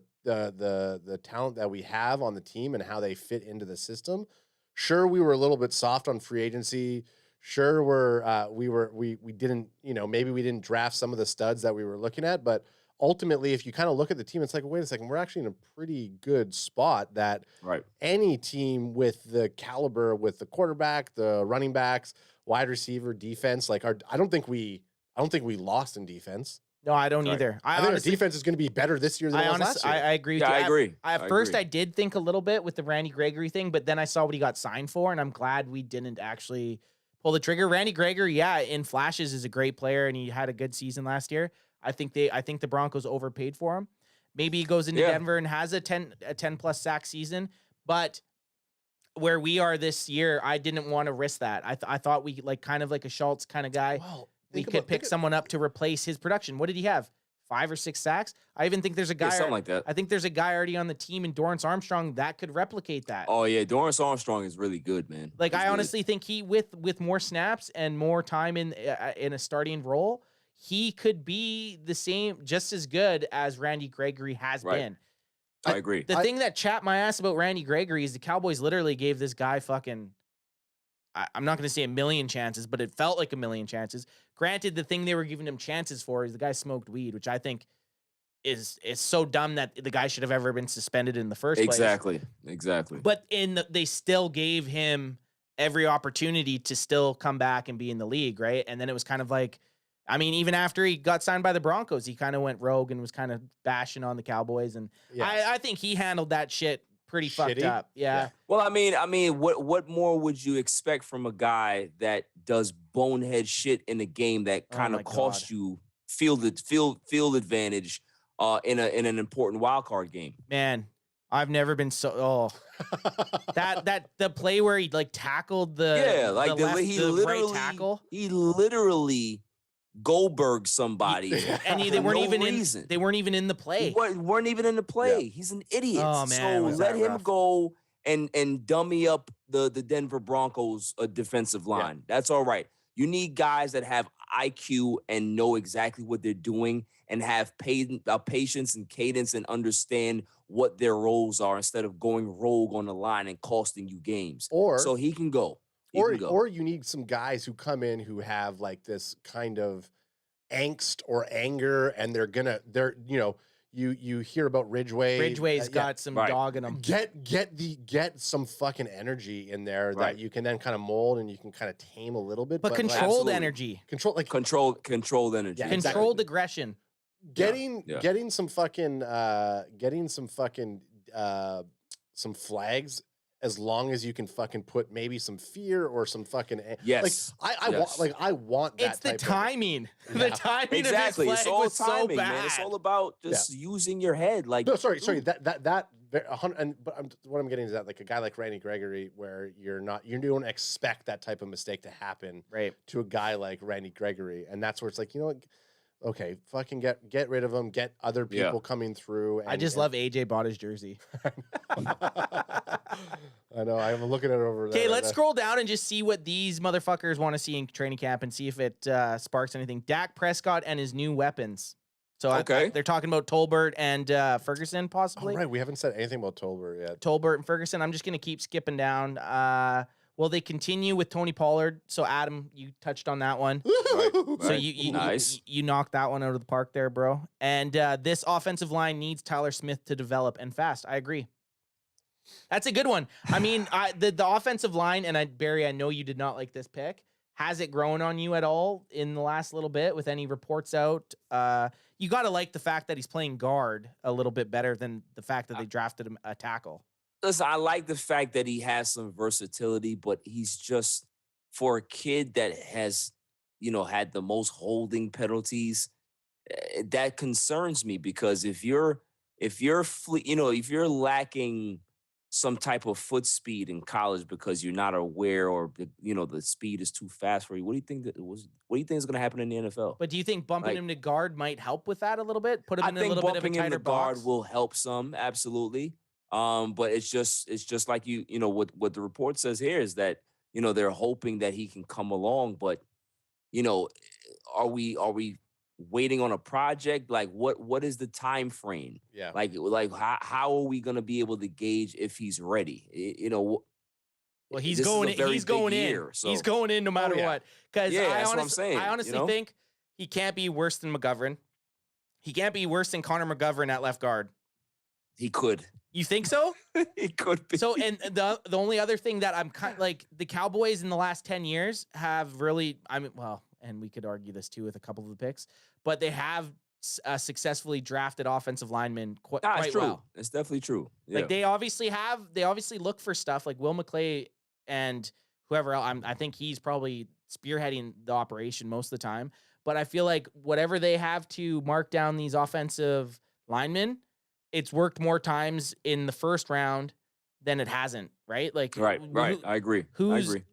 talent that we have on the team and how they fit into the system. Sure, we were a little bit soft on free agency. Sure, we didn't, you know, maybe we didn't draft some of the studs that we were looking at, but ultimately, if you kind of look at the team, it's like, wait a second, we're actually in a pretty good spot that Right. any team with the caliber, with the quarterback, the running backs, wide receiver, defense, like I don't think we lost in defense. No, I don't Right. either. I think our defense is going to be better this year than it was last year. I agree with Yeah, you. I agree. At I first, agree. I did think a little bit with the Randy Gregory thing, but then I saw what he got signed for, and I'm glad we didn't actually pull the trigger. Randy Gregory, yeah, in flashes is a great player, and he had a good season last year. I think the Broncos overpaid for him. Maybe he goes into Yeah. Denver and has a 10 plus sack season, but where we are this year, I didn't want to risk that. I thought we like kind of like a Schultz kind of guy. Well, We could pick someone up to replace his production. What did he have? 5 or 6 sacks? I even think there's a guy. Yeah, something like that. I think there's a guy already on the team in Dorrance Armstrong that could replicate that. Oh yeah, Dorrance Armstrong is really good, man. Like He's I good. honestly think he with more snaps and more time in a starting role, he could be the same, just as good as Randy Gregory has Right. been. I agree. The thing that chapped my ass about Randy Gregory is the Cowboys literally gave this guy fucking. I'm not going to say a million chances, but it felt like a million chances. Granted, the thing they were giving him chances for is the guy smoked weed, which I think is so dumb that the guy should have ever been suspended in the first place. Exactly. But they still gave him every opportunity to still come back and be in the league, right? And then it was kind of like, I mean, even after he got signed by the Broncos, he kind of went rogue and was kind of bashing on the Cowboys. And Yeah. I think he handled that shit pretty fucked Shitty? up. Yeah. Well, I mean, what more would you expect from a guy that does bonehead shit in a game that Oh kind my of costs God. you field advantage in an important wild card game? Man, I've never been so that the play where he like tackled the right tackle. He literally Goldberg somebody, And for they weren't no even reason. in. They weren't even in the play. weren't even in the play. Yeah. He's an idiot. Oh, man, so was let that him rough. go and dummy up the Denver Broncos defensive line. That's all right. You need guys that have IQ and know exactly what they're doing and have patience and cadence and understand what their roles are instead of going rogue on the line and costing you games. So he can go. Or you need some guys who come in who have like this kind of angst or anger, and you hear about Ridgeway. Ridgeway's got some Right. dog in him. Get some fucking energy in there Right. that you can then kind of mold and you can kind of tame a little bit. But like, controlled absolutely. energy, controlled Controlled energy. Yeah, controlled aggression. getting some flags, as long as you can fucking put maybe some fear or some fucking Yes. I want that. It's the type of- timing. Yeah. The timing Exactly. of It's his flag all was timing, so bad. man. It's all about just using your head. Like No, sorry. What I'm getting is that like a guy like Randy Gregory, where you don't expect that type of mistake to happen Right. to a guy like Randy Gregory, and that's where it's like, you know what? Okay, fucking get rid of him. Get other Yeah. people coming through. I just love AJ bought his jersey. I know. I'm looking at it over there. Okay, right let's now. scroll down and just see what these motherfuckers want to see in training camp and see if it sparks anything. Dak Prescott and his new weapons. So they're talking about Tolbert and Ferguson possibly. Oh, right. We haven't said anything about Tolbert yet. Tolbert and Ferguson. I'm just going to keep skipping down. Will they continue with Tony Pollard? So, Adam, you touched on that one. So you knocked that one out of the park there, bro. And this offensive line needs Tyler Smith to develop and fast. I agree. That's a good one. I mean, the offensive line, and Barry, I know you did not like this pick. Has it grown on you at all in the last little bit with any reports out? You got to like the fact that he's playing guard a little bit better than the fact that they drafted him a tackle. Listen, I like the fact that he has some versatility, but he's just, for a kid that has, had the most holding penalties, that concerns me, because if you're lacking some type of foot speed in college because you're not aware, or the speed is too fast for you, what do you think is going to happen in the NFL? But do you think bumping him to guard might help with that a little bit? Put him in a little bit of a tighter box? I think bumping him to guard will help some, absolutely. But it's just like what the report says here is that they're hoping that he can come along, but are we waiting on a project? Like what is the time frame? Yeah. Like how are we going to be able to gauge if he's ready? Well, he's going in. He's going in no matter what. Because that's what I'm saying. I honestly think he can't be worse than McGovern. He can't be worse than Connor McGovern at left guard. He could. You think so? He could be. So, and the only other thing that I'm kind of like, the Cowboys in the last 10 years have really, and we could argue this too with a couple of the picks, but they have successfully drafted offensive linemen quite true. well. It's definitely true. Yeah. Like they obviously look for stuff like Will McClay and whoever else. I think he's probably spearheading the operation most of the time, but I feel like whatever they have to mark down these offensive linemen, it's worked more times in the first round than it hasn't, right? Like, right. I agree.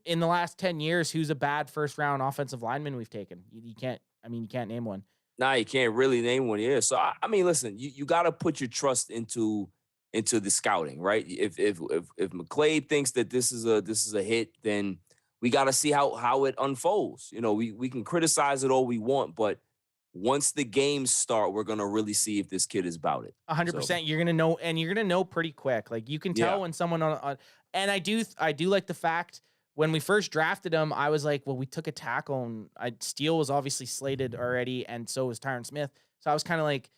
In the last 10 years, who's a bad first round offensive lineman we've taken? You can't name one. Nah, you can't really name one here. So I mean, listen, you got to put your trust into the scouting, right? If McClay thinks that this is a hit, then we got to see how it unfolds. We can criticize it all we want, but once the games start, we're gonna really see if this kid is about it. 100%. You're gonna know, and you're gonna know pretty quick. Like you can tell when someone on. And I do like the fact when we first drafted him, I was like, well, we took a tackle, and Steele was obviously slated already, and so was Tyron Smith. So I was kind of like,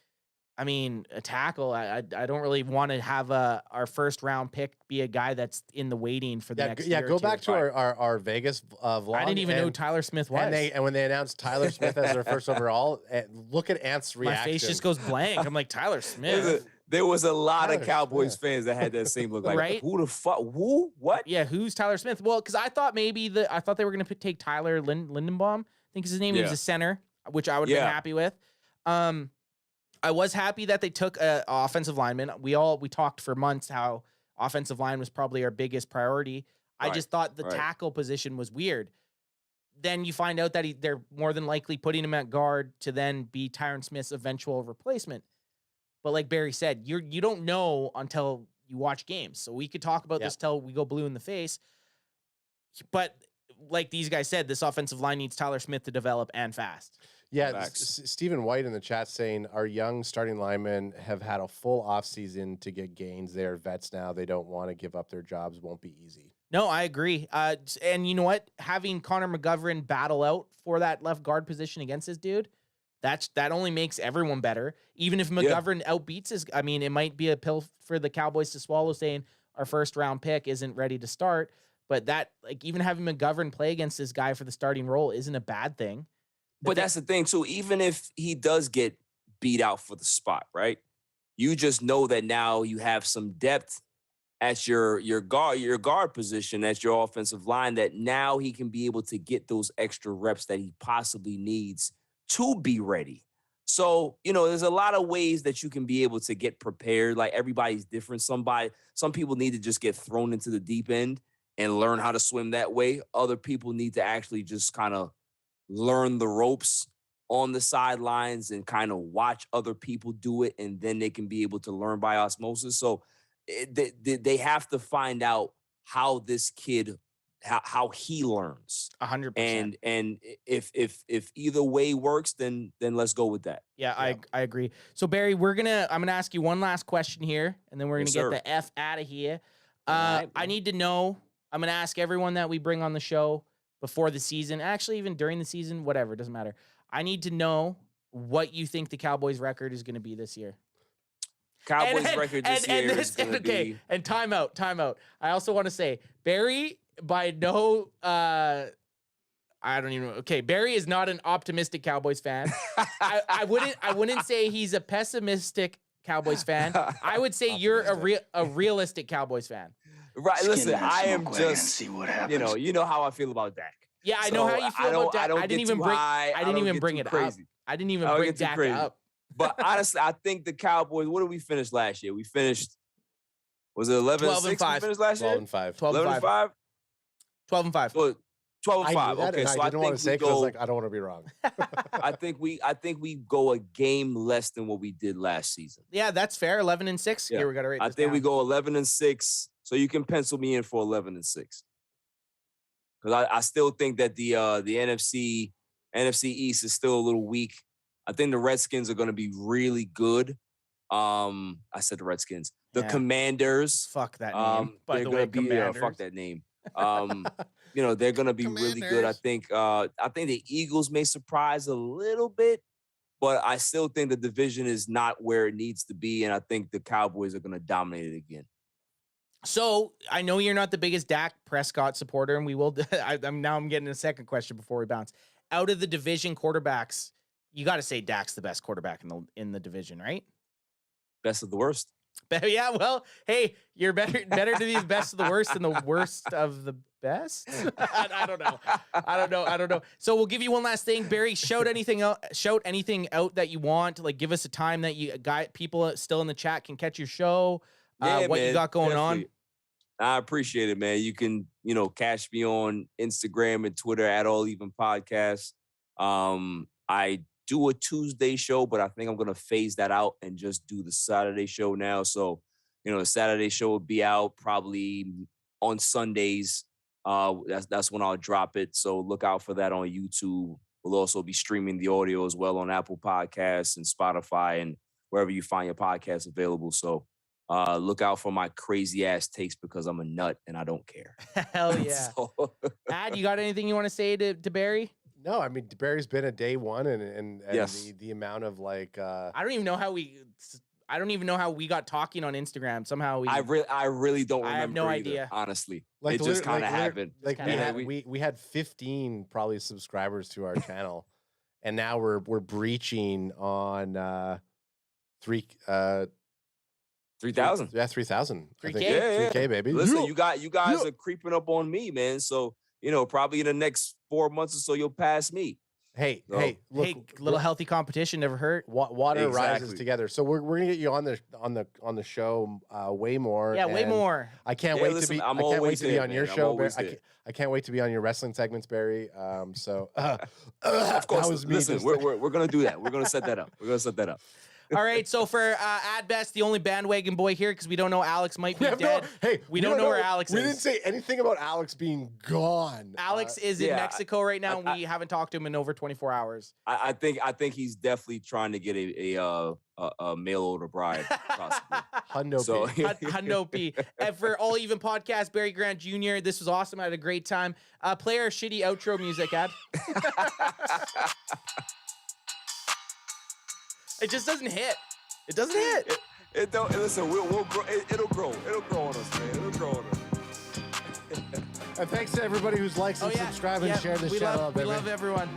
I mean, a tackle. I don't really want to have our first round pick be a guy that's in the waiting for the next year. Yeah, go back to our Vegas vlog. I didn't even know who Tyler Smith was. And when they announced Tyler Smith as their first overall, look at Ant's reaction. My face just goes blank. I'm like, Tyler Smith. There was a lot of Cowboys fans that had that same look. Like, right? Who the fuck? Who? What? Yeah, who's Tyler Smith? Well, because I thought they were going to take Tyler Lindenbaum. I think is his name. He was a center, which I would have been happy with. I was happy that they took an offensive lineman. We talked for months how offensive line was probably our biggest priority. I just thought the tackle position was weird. Then you find out that they're more than likely putting him at guard to then be Tyron Smith's eventual replacement. But like Barry said, you don't know until you watch games. So we could talk about this till we go blue in the face. But like these guys said, this offensive line needs Tyler Smith to develop and fast. Yeah, Stephen White in the chat saying our young starting linemen have had a full offseason to get gains. They're vets now. They don't want to give up their jobs. Won't be easy. No, I agree. And you know what? Having Connor McGovern battle out for that left guard position against this dude, that only makes everyone better. Even if McGovern outbeats it might be a pill for the Cowboys to swallow saying our first round pick isn't ready to start. But that, like, even having McGovern play against this guy for the starting role isn't a bad thing. But that's the thing, too. Even if he does get beat out for the spot, right? You just know that now you have some depth at your guard position, at your offensive line, that now he can be able to get those extra reps that he possibly needs to be ready. So, there's a lot of ways that you can be able to get prepared. Like, everybody's different. Some people need to just get thrown into the deep end and learn how to swim that way. Other people need to actually just kind of learn the ropes on the sidelines and kind of watch other people do it, and then they can be able to learn by osmosis. So they have to find out how this kid how he learns. 100%. And if either way works, then let's go with that. Yeah, I agree. So Barry, I'm gonna ask you one last question here, and then we're gonna get the F out of here. Right, I need to know. I'm gonna ask everyone that we bring on the show before the season, actually even during the season, whatever, doesn't matter. I need to know what you think the Cowboys' record is gonna be this year. Cowboys' record this year is gonna be. And timeout. I also want to say Barry, by no, I don't even know. Okay, Barry is not an optimistic Cowboys fan. I wouldn't say he's a pessimistic Cowboys fan. I would say you're a realistic Cowboys fan. Right. Listen, I am just, you know how I feel about Dak. Yeah, I know how you feel about Dak. I didn't even bring it up. I didn't even bring Dak up. But honestly, I think the Cowboys, what did we finish last year? We finished, was it 11-6 we finished last year? 12-5. 11-5? 12-5. Well, 12-5. Okay, so I didn't want to say because I don't want to be wrong. I think we go a game less than what we did last season. Yeah, that's fair. 11-6. Yeah. Here we got to rate this I think down. we go 11-6. So you can pencil me in for 11-6. Because I still think that the NFC East is still a little weak. I think the Redskins are going to be really good. I said the Redskins. The Commanders. Fuck that name. By the way, Commanders. Fuck that name. They're going to be really good. I think the Eagles may surprise a little bit, but I still think the division is not where it needs to be, and I think the Cowboys are going to dominate it again. So I know you're not the biggest Dak Prescott supporter, and we will. I'm getting a second question before we bounce. Out of the division quarterbacks, you got to say Dak's the best quarterback in the division, right? Best of the worst. Yeah, well, hey, you're better to be the best of the worst than the worst of the best. I don't know. So we'll give you one last thing, Barry. Shout anything out that you want. Like, give us a time that people still in the chat can catch your show. What man, you got going on? I appreciate it, man. You can catch me on Instagram and Twitter at All Even Podcast. I do a Tuesday show, but I think I'm going to phase that out and just do the Saturday show now. So, the Saturday show will be out probably on Sundays. That's when I'll drop it. So look out for that on YouTube. We'll also be streaming the audio as well on Apple Podcasts and Spotify and wherever you find your podcasts available. So look out for my crazy ass takes because I'm a nut and I don't care. Hell yeah. Ad, you got anything you want to say to Barry? No, I mean, Barry's been a day one, and yes. the amount of like I don't even know how we got talking on Instagram. Somehow I really don't remember. I have no either, idea. Honestly, like it just kind of happened. Like we had 15 probably subscribers to our channel, and now we're breaching on 3,000. Yeah, 3,000. 3K? Yeah, 3K, baby. Listen, you guys are creeping up on me, man. So probably in the next 4 months or so, you'll pass me. Hey, look, little healthy competition never hurt. Water rises together. So we're gonna get you on the show way more. Yeah, way more. I can't wait to be. I can't wait to be on your show, Barry. I can't wait to be on your wrestling segments, Barry. Of course. Listen, we're gonna do that. We're gonna set that up. All right, so for Ad Best, the only bandwagon boy here, because we don't know Alex might be dead. We don't know where Alex is. We didn't say anything about Alex being gone. Alex is in Mexico right now, and we haven't talked to him in over 24 hours. I think he's definitely trying to get a mail order bride, possibly. Hundo P. And for All Even Podcast, Barry Grant Jr., this was awesome. I had a great time. Play our shitty outro music, Ad. It just doesn't hit. It doesn't hit. It don't. Listen, we'll grow. It'll grow. It'll grow on us, man. It'll grow on us. And thanks to everybody who's liked and subscribed and shared this channel. We love everyone.